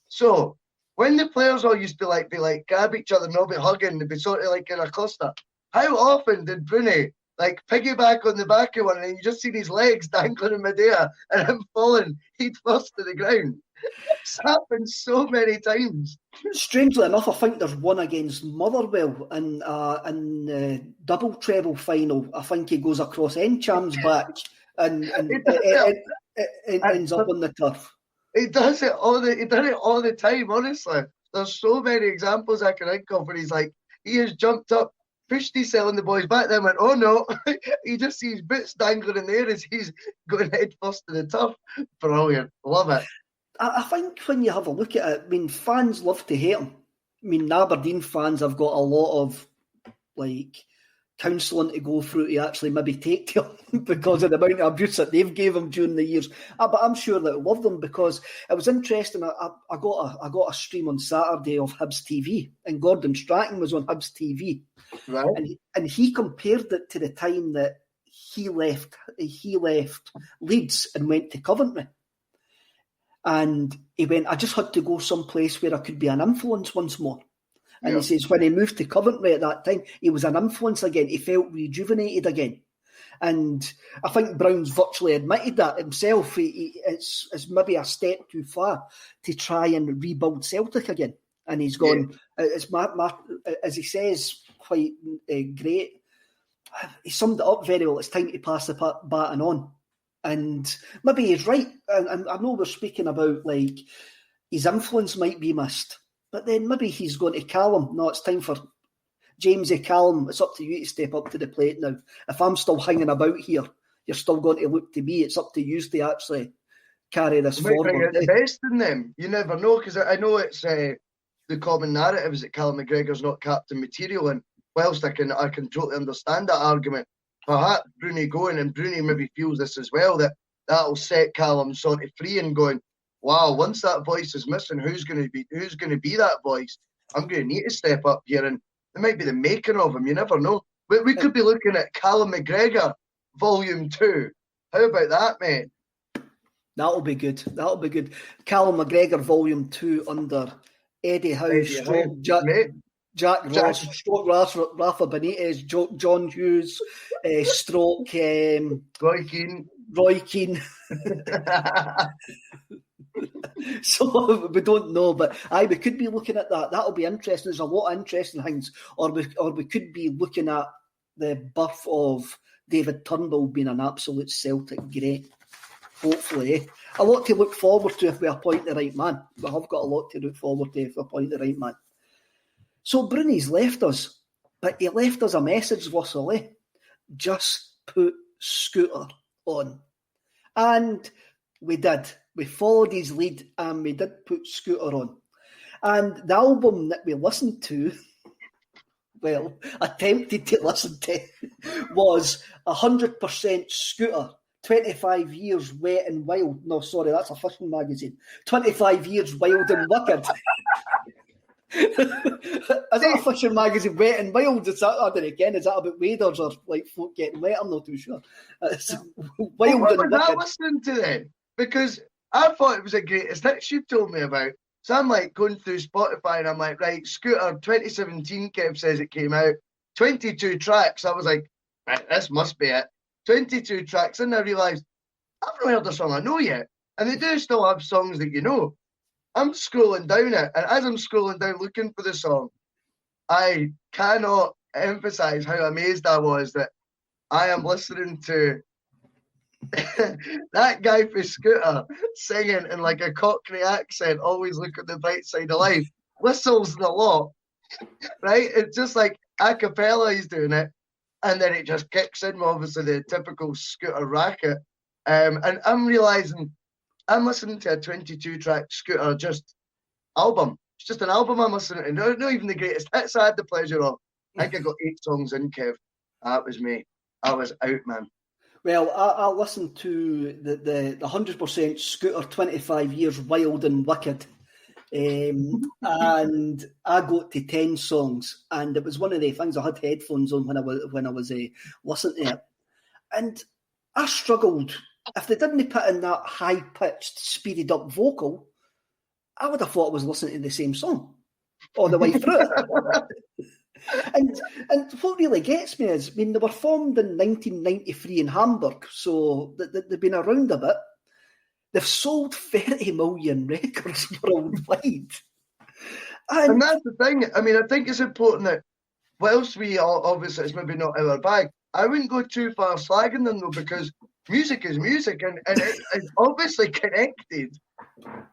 So, when the players all used to be grab each other and all be hugging, they'd be sort of like in a cluster. How often did Broony piggyback on the back of one and you just see his legs dangling in midair and him falling head first to the ground? It's happened so many times. Strangely enough, I think there's one against Motherwell in the double treble final. I think he goes across Encham's back and it ends up on the turf. He does it all the time, honestly. There's so many examples I can think of where he has jumped up, pushed himself on the boys back, then went, oh no, he just sees boots dangling in the air as he's going head first to the turf. Brilliant. Love it. I think when you have a look at it, fans love to hate him. Aberdeen fans have got a lot of counselling to go through to actually maybe take to him because of the amount of abuse that they've gave him during the years. But I'm sure that I love them because it was interesting. I got a stream on Saturday of Hibs TV, and Gordon Strachan was on Hibs TV, right? And he compared it to the time that he left Leeds and went to Coventry. And he went, I just had to go someplace where I could be an influence once more. And He says when he moved to Coventry at that time, he was an influence again. He felt rejuvenated again. And I think Brown's virtually admitted that himself. It's maybe a step too far to try and rebuild Celtic again. And he's gone, it's my as he says, quite great. He summed it up very well. It's time to pass the baton on. And maybe he's right. And I know we're speaking about his influence might be missed, but then maybe he's going to Callum. No, it's time for Jamesy Callum. It's up to you to step up to the plate now. If I'm still hanging about here, you're still going to look to me. It's up to you to actually carry this forward. Bring out the best in them. You never know, because I know it's the common narrative is that Callum McGregor's not captain material, and whilst I can totally understand that argument, perhaps Broony going, and Broony maybe feels this as well, that'll set Callum sort of free and going, wow, once that voice is missing, who's going to be that voice? I'm going to need to step up here, and it might be the making of him. You never know. We could be looking at Callum McGregor Volume 2. How about that, mate? That'll be good. Callum McGregor Volume 2 under Eddie Howe, Jack Ross, stroke Rafa Benitez, John Hughes, stroke Roy Keane. So we don't know, but we could be looking at that. That'll be interesting. There's a lot of interesting things, or we could be looking at the birth of David Turnbull being an absolute Celtic great. Hopefully, a lot to look forward to if we appoint the right man. We have got a lot to look forward to if we appoint the right man. So Broony's left us, but he left us a message, Wassily. Just put Scooter on. And we did. We followed his lead and we did put Scooter on. And the album that we listened to well, attempted to listen to was 100% Scooter, 25 years wet and wild. No, sorry, that's a fishing magazine. 25 years wild and wicked. Is that a fishing magazine, Wet and Wild? Is that, I don't know, again, is that about waders or like folk getting wet? I'm not too sure. It's wild what and was I wicked. listening to then? Because I thought it was a greatest hits you told me about. So I'm like going through Spotify and I'm like, right, Scooter 2017, Kev says it came out. 22 tracks. I was like, right, this must be it. 22 tracks. And I realised, I've not heard a song I know yet. And they do still have songs that you know. I'm scrolling down it, and as I'm scrolling down looking for the song, I cannot emphasise how amazed I was that I am listening to that guy for Scooter singing in like a Cockney accent, always look at the bright side of life, whistles the lot, right? It's just like a cappella he's doing it, and then it just kicks in with obviously the typical Scooter racket. And I'm realising I'm listening to a 22-track Scooter just album. It's just an album I'm listening to. Not even the greatest hits I had the pleasure of. I think I got 8 songs in, Kev. That was me. I was out, man. Well, I listened to the 100% Scooter 25 years wild and wicked. And I got to 10 songs, and it was one of the things. I had headphones on when I was listening to it, and I struggled. If they didn't put in that high-pitched, speeded-up vocal, I would have thought I was listening to the same song all the way through it. And what really gets me is, I mean, they were formed in 1993 in Hamburg, so they've been around a bit. They've sold 30 million records worldwide. And that's the thing. I mean, I think it's important that whilst we all, obviously, it's maybe not our bag, I wouldn't go too far slagging them, though, because music is music, and it's obviously connected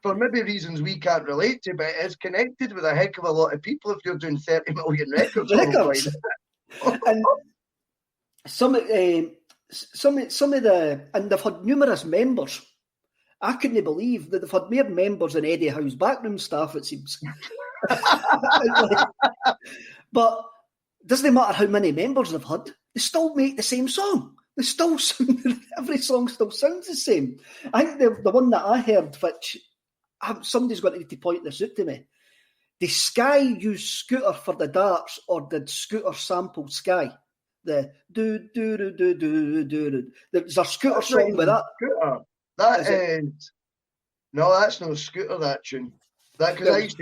for maybe reasons we can't relate to, but it's connected with a heck of a lot of people if you're doing 30 million records. And some of the, and they've had numerous members. I couldn't believe that they've had more members than Eddie Howe's backroom staff, it seems. But it doesn't matter how many members they've had, they still make the same song. They still sound, every song still sounds the same. I think the one that I heard, which somebody's going to need to point this out to me, did Sky use Scooter for the darts, or did Scooter sample Sky? The do. There's a Scooter song with that. Scooter. That is no, that's no Scooter. That tune. That because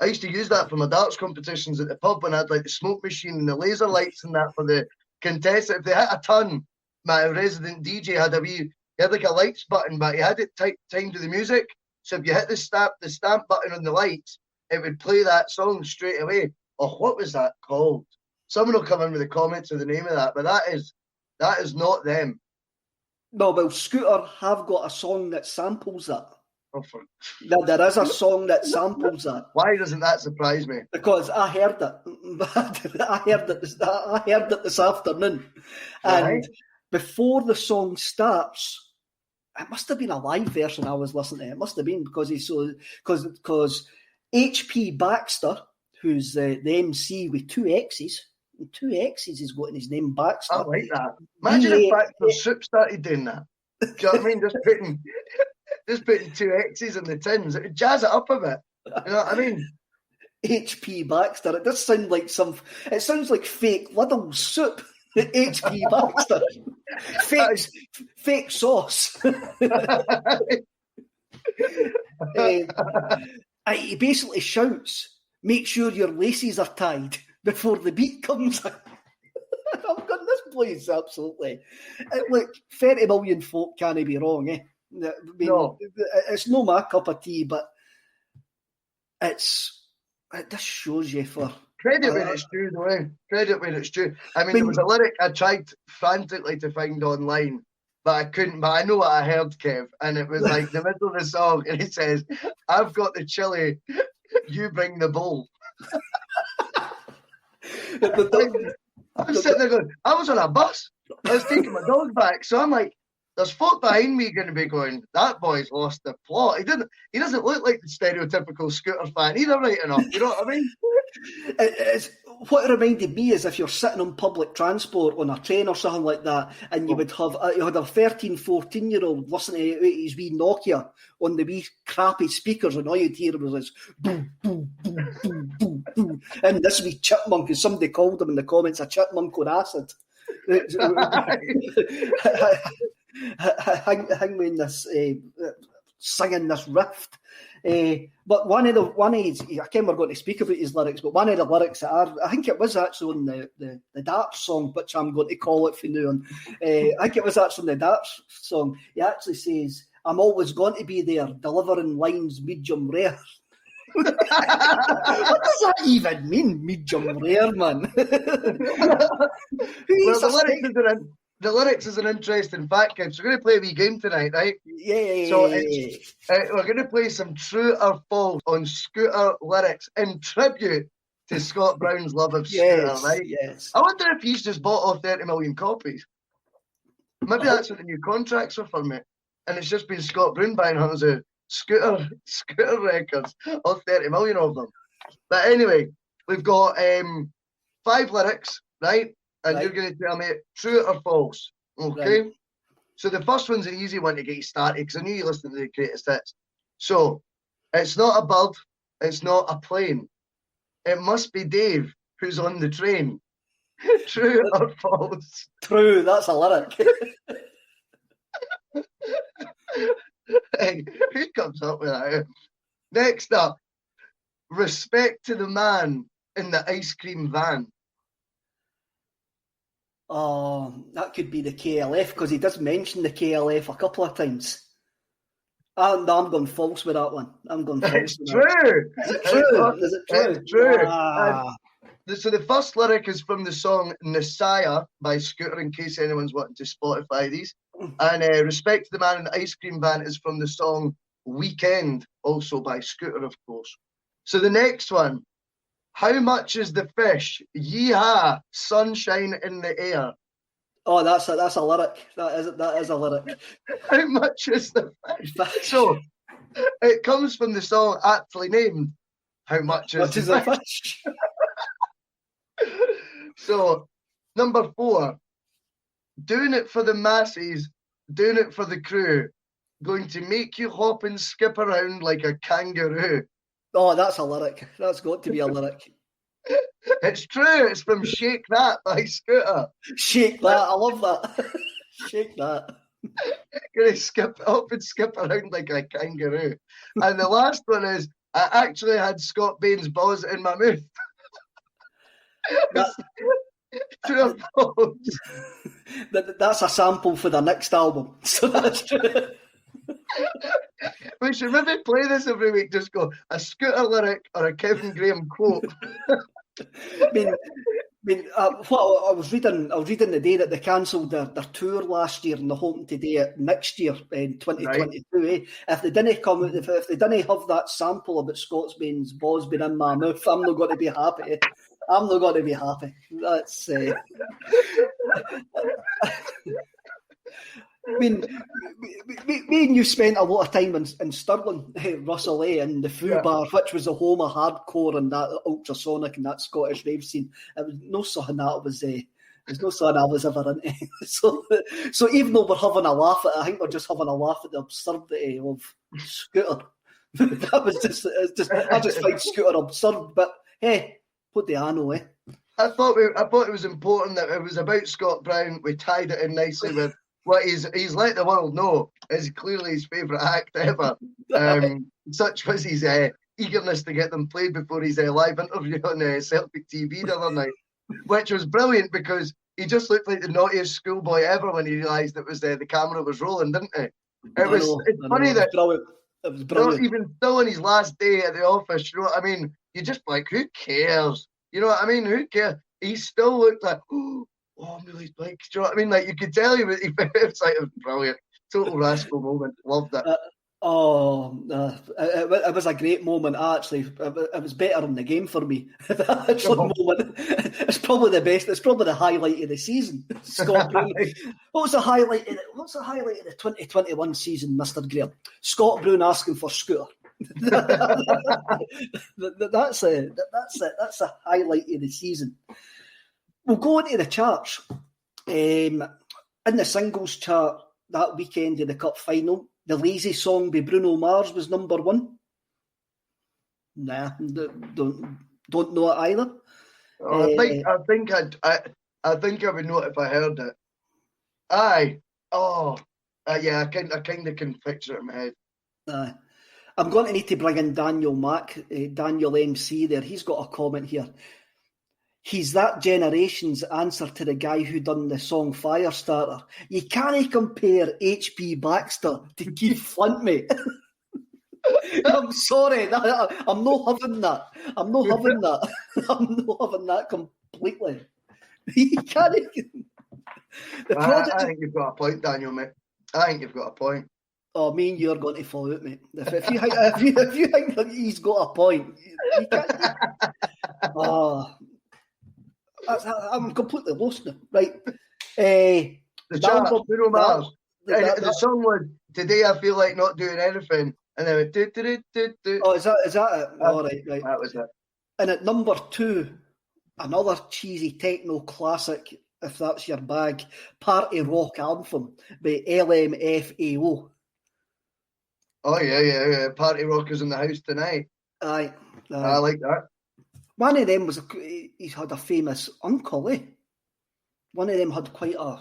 I used to use that for my darts competitions at the pub when I had like the smoke machine and the laser lights and that for the contestant. If they hit a ton, my resident DJ had he had like a lights button, but he had it timed to the music. So if you hit the stamp button on the lights, it would play that song straight away. Oh, what was that called? Someone will come in with the comments of the name of that, but that is not them. No, well, Scooter have got a song that samples that. Oh, there is a song that samples that. Why doesn't that surprise me? Because I heard it. I heard it this afternoon. And right. Before the song starts, it must have been a live version I was listening to. It must have been because H.P. Baxter, who's the MC with 2 X's, he's got in his name, Baxter. I like that. Imagine if Baxter Soup started doing that. Do you know what I mean? Just putting 2 X's in the tins. It would jazz it up a bit. You know what I mean? H.P. Baxter. It does sound like it sounds like fake Lidl soup. H.P. Baxter. Fake sauce. He basically shouts, "Make sure your laces are tied before the beat comes in." I'm going, this place absolutely. Look, 30 million folk can't be wrong, eh? I mean, no. It's no my cup of tea, but it just shows you for credit where it's due, though. Eh? Credit where it's due. I mean, there was a lyric I tried frantically to find online, but I couldn't. But I know what I heard, Kev, and it was like the middle of the song, and it says, "I've got the chili, you bring the bowl." I'm sitting there going, I was on a bus. I was taking my dog back, so I'm like, there's folk behind me going to be going, that boy's lost the plot. He doesn't look like the stereotypical Scooter fan either, right enough. You know what I mean? What it reminded me is if you're sitting on public transport on a train or something like that, and you would have you had a 13, 14-year-old listening to his wee Nokia on the wee crappy speakers, and all you'd hear was this boom, boom, boom, boom, boom, boom. And this wee chipmunk, as somebody called him in the comments, a chipmunk on acid. Hang me in this singing this riff. But one of his, I can't remember going to speak about his lyrics, but one of the lyrics that I think it was actually on the Darts song, which I'm going to call it from now on. I think it was actually on the Darts song. He actually says, "I'm always going to be there, delivering lines medium rare." What does that even mean, medium rare, man? The lyrics is an interesting fact, kids. We're going to play a wee game tonight, right? Yeah. So we're going to play some true or false on Scooter lyrics in tribute to Scott Brown's love of Scooter, right? Yes. I wonder if he's just bought off 30 million copies. Maybe that's what the new contracts are for, mate. And it's just been Scott Brown buying hundreds of Scooter records, all 30 million of them. But anyway, we've got 5 lyrics, right? And you're going to tell me true or false, okay? Right. So the first one's an easy one to get you started, because I knew you listened to the greatest hits. So, it's not a bird, it's not a plane. It must be Dave who's on the train. True or false? True, that's a lyric. Hey, who comes up with that? Next up, respect to the man in the ice cream van. Oh, that could be the KLF, because he does mention the KLF a couple of times. I'm going false with that one. I'm going false with that. Is it true? Is it true? It's true. So the first lyric is from the song Messiah by Scooter, in case anyone's wanting to Spotify these. And respect to the man in the ice cream van is from the song Weekend, also by Scooter, of course. So the next one. How much is the fish? Yeehaw, sunshine in the air. Oh, that's a lyric. That is a lyric. How much is the fish? So it comes from the song aptly named. How much is the fish? So number 4, doing it for the masses, doing it for the crew, going to make you hop and skip around like a kangaroo. Oh, that's a lyric. That's got to be a lyric. It's true. It's from Shake That by Scooter. Shake That. I love that. Shake That. Gonna skip up and skip around like a kangaroo. And the last one is, I actually had Scott Bain's balls in my mouth. True or false? That's a sample for the next album. So that's true. We should maybe play this every week. Just go a Scooter lyric or a Kevin Graham quote. What I was reading the day that they cancelled their tour last year, and they're hoping to do it next year in 2022. Right. If they didn't have that sample about Scott's Bain's balls being in my mouth, I'm not going to be happy. I'm not going to be happy. That's. I mean, me and you spent a lot of time in Stirling, Russell, and the Foo Bar, which was the home of hardcore and that ultrasonic and that Scottish rave scene. It was no something that was. There's no something I was ever into. So even though we're having a laugh at it, I think we're just having a laugh at the absurdity of Scooter. That was just. I just find Scooter absurd, but hey, what do I know, eh? I thought it was important that it was about Scott Brown. We tied it in nicely with. What he's let the world know is clearly his favourite act ever. Such was his eagerness to get them played before his live interview on Celtic TV the other night, which was brilliant because he just looked like the naughtiest schoolboy ever when he realised it was the camera was rolling, didn't he? It's funny that it was brilliant. Not even still on his last day at the office, you know what I mean? You just like, who cares? You know what I mean? Who cares? He still looked like, oh, Millie's bike. Do you know what I mean? Like, you could tell he was like, it was brilliant. Total rascal moment. Loved it. Oh, it was a great moment, actually. It was better in the game for me. That excellent moment. It's probably the best. It's probably the highlight of the season. Scott Broony. What's the highlight of the 2021 season, Mr. Graham? Scott Broony asking for scooter. That's a highlight of the season. We'll go into the charts. In the singles chart that weekend of the cup final, the Lazy Song by Bruno Mars was number 1. Nah, don't know it either. I think I would know it if I heard it. Aye. Oh, yeah. I kind of can picture it in my head. I'm going to need to bring in Daniel Mack, Daniel MC there. He's got a comment here. He's that generation's answer to the guy who done the song Firestarter. You can't compare H.P. Baxter to Keith Flint, mate. I'm sorry. I'm not having that. I'm not having that completely. You can't. I think you've got a point, Daniel, mate. I think you've got a point. Oh, me and you are going to fall out, mate. If you think that he's got a point, you can't. Oh, I'm completely lost now. Right. The chart, Bruno Mars. The song was "Today I Feel Like Not Doing Anything," and then it do. Oh, is that it? All right. That was it. And at number 2, another cheesy techno classic, if that's your bag, Party Rock Anthem by LMFAO. Oh yeah. Party Rock is in the house tonight. Aye. I like that. One of them he had a famous uncle, eh? One of them had quite a.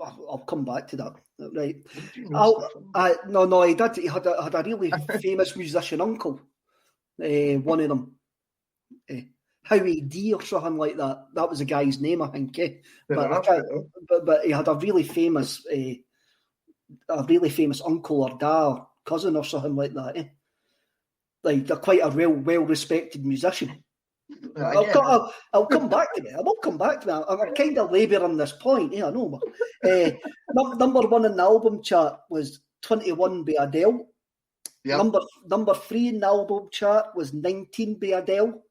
I'll come back to that, right? No, he did. He had a really famous musician uncle. One of them, Howie D or something like that. That was the guy's name, I think. But he had a really famous uncle or dad or cousin or something like that. Eh? Like they're quite a well respected musician. I'll come back to me. I will come back to me. I'm kind of labouring this point. Yeah, I know. Number 1 in the album chart was 21 by Adele. Yep. Number 3 in the album chart was 19 by Adele.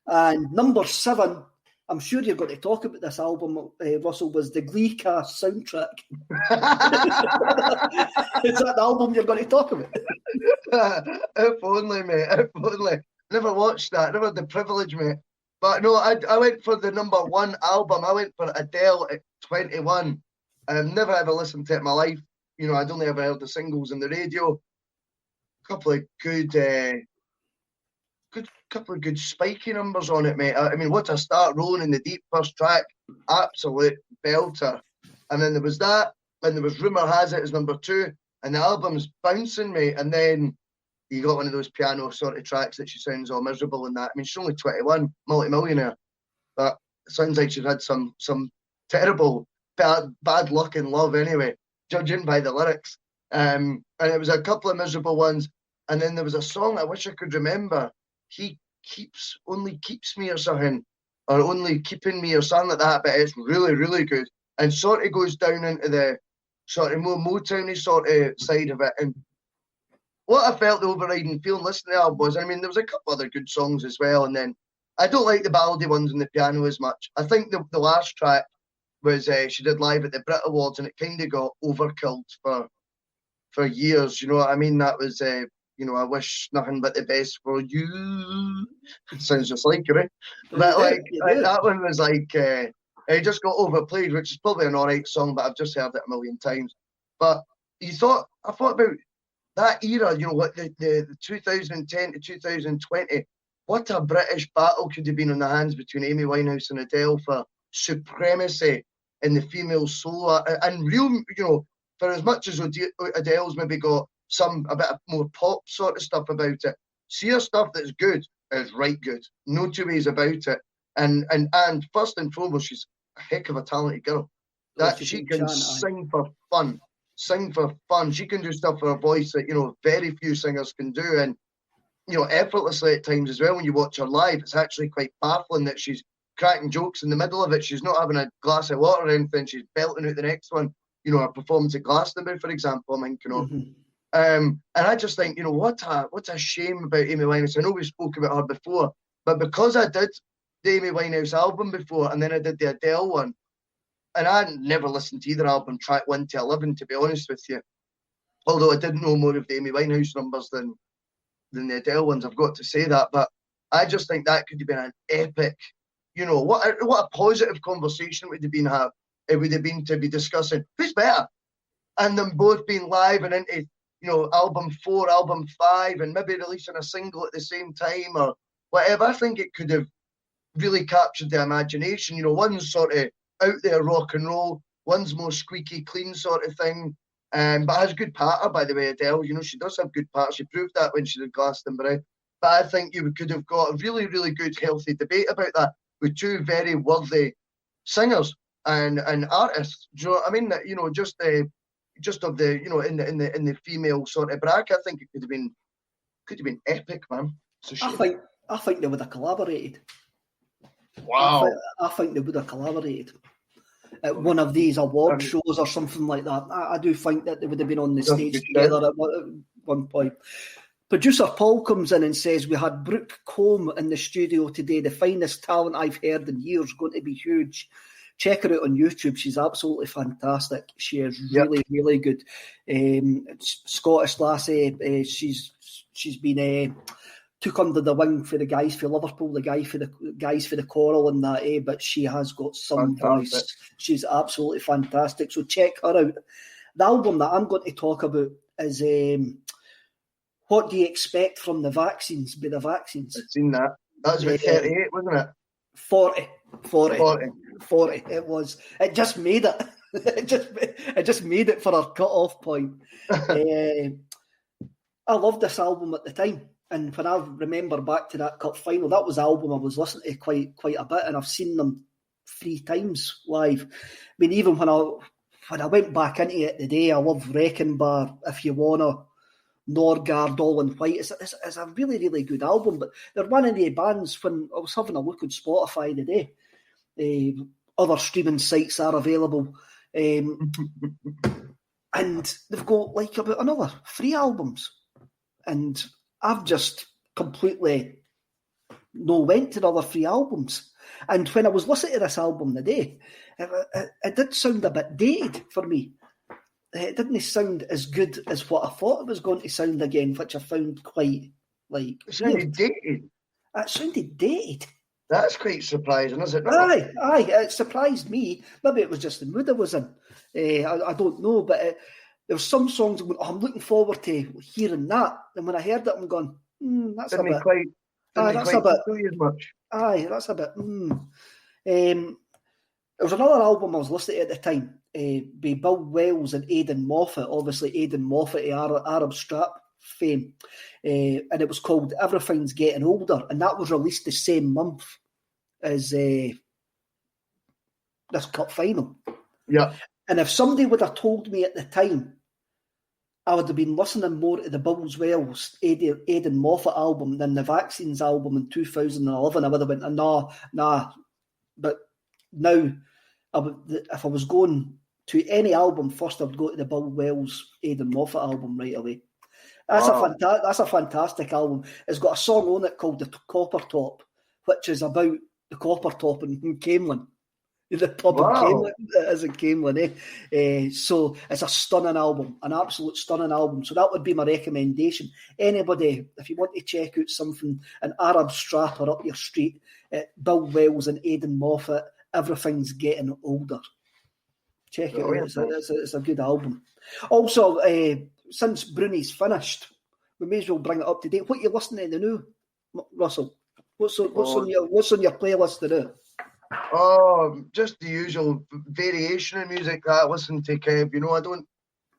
And number 7, I'm sure you're going to talk about this album, Russell, was the Glee cast soundtrack. Is that the album you're going to talk about? If only, mate. If only. Never watched that. Never had the privilege, mate. But no, I went for the number 1 album. I went for Adele at 21. I've never ever listened to it in my life. You know, I'd only ever heard the singles on the radio. A couple of good spiky numbers on it, mate. I mean, What a Start, Rolling in the Deep, first track, absolute belter. And then there was that, and there was Rumour Has It as number 2, and the album's bouncing, mate. And then you got one of those piano sort of tracks that she sounds all miserable in that. I mean, she's only 21, multi-millionaire, but it sounds like she's had some terrible bad luck in love anyway, judging by the lyrics. And it was a couple of miserable ones. And then there was a song I wish I could remember. He only keeps me or something, or only keeping me or something like that. But it's really, really good, and sort of goes down into the sort of more Motowny sort of side of it. And what I felt the overriding feeling listening to the album was, I mean, there was a couple other good songs as well, and then I don't like the ballady ones on the piano as much. I think the last track was she did live at the Brit Awards, and it kind of got overkilled for years. You know what I mean? That was I wish nothing but the best for you. It sounds just like it, eh? But like that one was like it just got overplayed, which is probably an alright song, but I've just heard it a million times. But I thought about that era, you know, what the 2010 to 2020, what a British battle could have been on the hands between Amy Winehouse and Adele for supremacy in the female solo. And real, you know, for as much as Adele's maybe got a bit of more pop sort of stuff about it, see her stuff that's good is right good. No two ways about it. And first and foremost, she's a heck of a talented girl. That she can sing for fun. She can do stuff for her voice that, you know, very few singers can do, and, you know, effortlessly at times as well. When you watch her live, it's actually quite baffling that she's cracking jokes in the middle of it. She's not having a glass of water or anything. She's belting out the next one. You know, her performance at Glastonbury, for example, I'm thinking of. And I just think, what a shame about Amy Winehouse. I know we spoke about her before, but because I did the Amy Winehouse album before, and then I did the Adele one, and I never listened to either album, track 1 to 11, to be honest with you. Although I did know more of the Amy Winehouse numbers than the Adele ones, I've got to say that. But I just think that could have been an epic, what a positive conversation it would have been to be discussing who's better, and them both being live and into album 4, album 5, and maybe releasing a single at the same time or whatever. I think it could have really captured the imagination. One's sort of out there rock and roll, one's more squeaky clean sort of thing. But has good patter, by the way, Adele. She does have good patter. She proved that when she did Glastonbury. But I think you could have got a really, really good, healthy debate about that with two very worthy singers and artists. Do you know what I mean? That just of the in the female sort of bracket, I think it could have been epic, man. I think they would have collaborated. Wow. I think they would have collaborated at one of these award shows or something like that. I do think that they would have been on the stage together at one point. Producer Paul comes in and says, we had Brooke Combe in the studio today, the finest talent I've heard in years, going to be huge. Check her out on YouTube. She's absolutely fantastic. She is really, really good. Scottish lassie. She's been took under the wing for the guys for Liverpool, the guys for the choral and that. But she has got some voice. She's absolutely fantastic. So check her out. The album that I'm going to talk about is What Do You Expect from the Vaccines by the Vaccines. I've seen that. That was about 38, wasn't it? 40 it was. It just made it. It just made it for our cut-off point. I loved this album at the time, and when I remember back to that cup final, that was the album I was listening to quite a bit, and I've seen them 3 times live. I mean, even when I went back into it today, I love Wrecking Bar, If You Wanna, Norgard, All in White. It's a really, really good album, but they're one of the bands, when I was having a look on Spotify today, other streaming sites are available, and they've got like about another 3 albums, and I've just completely went to the other 3 albums. And when I was listening to this album today, it did sound a bit dated for me. It didn't sound as good as what I thought it was going to sound again, which I found quite It sounded dated. It sounded dated. That's quite surprising, isn't it not? Aye, it surprised me. Maybe it was just the mood I was in. I don't know, but there were some songs I'm looking forward to hearing that, and when I heard it, I'm going, that's a bit. That's a bit. As much. Aye, that's a bit. There was another album I was listening to at the time by Bill Wells and Aidan Moffat. Obviously, Aidan Moffat, Arab Strap fame, and it was called Everything's Getting Older, and that was released the same month as this cup final. Yeah. And if somebody would have told me at the time, I would have been listening more to the Bill Wells, Aidan Moffat album than the Vaccines album in 2011. I would have went, nah. But now, if I was going to any album first, I would go to the Bill Wells, Aidan Moffat album right away. That's a fantastic album. It's got a song on it called The Copper Top, which is about the Copper Top in Camelin. The pub in Camelin, as in Camelin, So it's a stunning album, an absolute stunning album. So that would be my recommendation. Anybody, if you want to check out something, an Arab strapper up your street, Bill Wells and Aidan Moffat, Everything's Getting Older. Check it out. It's a good album. Also, since Broony's finished, we may as well bring it up to date. What are you listening to now, Russell? What's on your playlist today? Oh, just the usual variation of music that I listen to, Kev.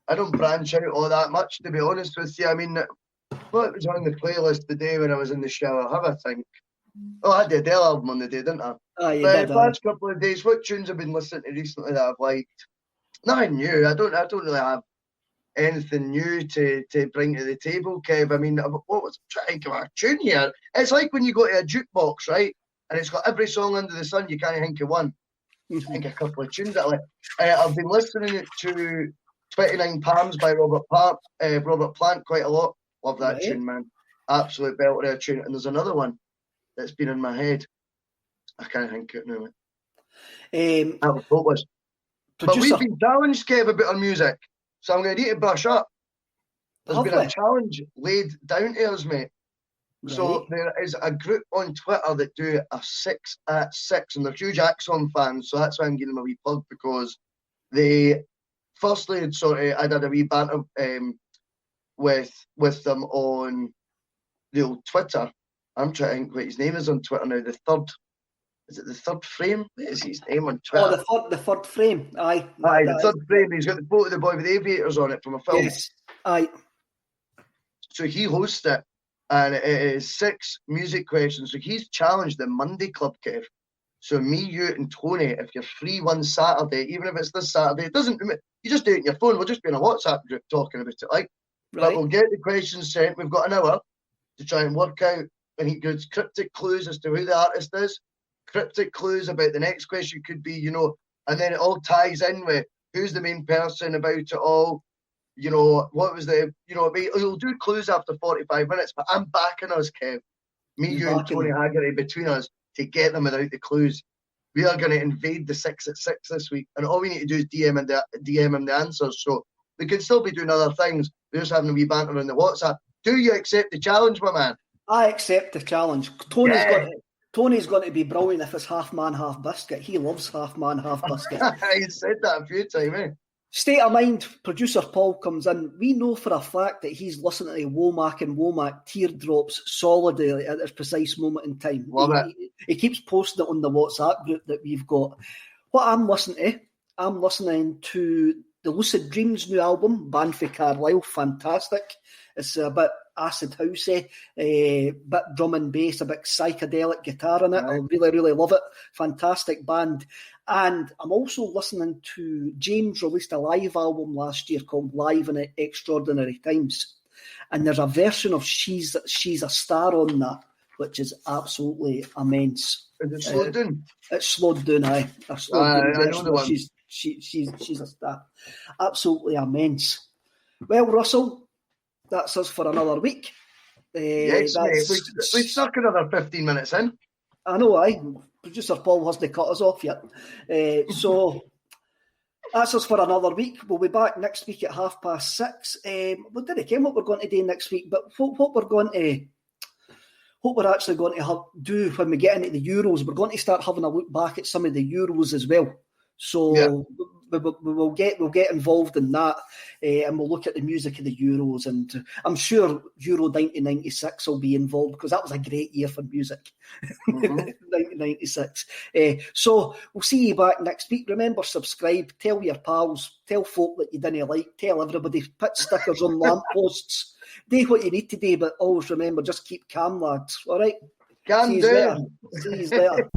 I don't branch out all that much, to be honest with you. I mean, what was on the playlist today when I was in the shower? Have a think. Oh, I had the Adele album on the day, didn't I? The last couple of days, what tunes I've been listening to recently that I've liked? Nothing new. I don't really have anything new to bring to the table, Kev. I mean, what was trying to think of a tune here? It's like when you go to a jukebox, right? And it's got every song under the sun. You can't think of one. I think a couple of tunes that I've been listening to 29 Palms by Robert Plant, quite a lot. Love that tune, man. Absolute belter of a tune. And there's another one that's been in my head. I can't think of it now. That was hopeless. But we've been challenged, Kev, a bit on music. So I'm going to need to brush up. There's been a challenge laid down to us, mate. Right. So there is a group on Twitter that do a 6 at 6, and they're huge ACSOM fans. So that's why I'm giving them a wee plug, because they firstly I did a wee banter with them on the old Twitter. I'm trying to think what his name is on Twitter now. Is it the third frame? What is his name on Twitter? Oh, the third frame. Aye. Aye, the third frame. He's got the photo of the boy with the aviators on it from a film. Yes. Aye. So he hosts it, and it is 6 music questions. So he's challenged the Monday Club, Kev. So me, you, and Tony, if you're free one Saturday, even if it's this Saturday, it doesn't. You just do it on your phone. We'll just be in a WhatsApp group talking about it, like. Right. But we'll get the questions sent. We've got an hour to try and work out. And he gives cryptic clues as to who the artist is. Cryptic clues about the next question could be, and then it all ties in with who's the main person about it all. What was he'll do clues after 45 minutes, but I'm backing us, Kev. Me, you, and Tony Haggerty between us to get them without the clues. We are going to invade the 6 at 6 this week, and all we need to do is DM him the answers. So we could still be doing other things. We're just having a wee banter on the WhatsApp. Do you accept the challenge, my man? I accept the challenge. Tony's going to be brilliant if it's half man, half biscuit. He loves half man, half biscuit. He said that a few times, eh? State of Mind, producer Paul comes in. We know for a fact that he's listening to Womack and Womack Teardrops solidly at this precise moment in time. Love it. He keeps posting it on the WhatsApp group that we've got. What I'm listening to the Lucid Dreams new album, Banffy Carlisle, fantastic. It's a bit acid housey, bit drum and bass, a bit psychedelic guitar in it. Right. I really, really love it. Fantastic band. And I'm also listening to James released a live album last year called Live in Extraordinary Times. And there's a version of She's a Star on that, which is absolutely immense. Is it slowed down? It's slowed down, aye. I know the one. She's a star. Absolutely immense. Well, Russell, that's us for another week. Yes, mate. We stuck another 15 minutes in. I know, aye. Producer Paul hasn't cut us off yet. So that's us for another week. We'll be back next week at 6:30. We didn't know what we're going to do next week, but what we're actually going to do when we get into the Euros, we're going to start having a look back at some of the Euros as well. So we'll get involved in that, and we'll look at the music of the Euros, and I'm sure Euro 1996 will be involved because that was a great year for music. 1996. So we'll see you back next week. Remember, subscribe, tell your pals, tell folk that you didn't like, tell everybody, put stickers on lampposts. Do what you need to do, but always remember, just keep calm, lads. All right? Calm down. See you later.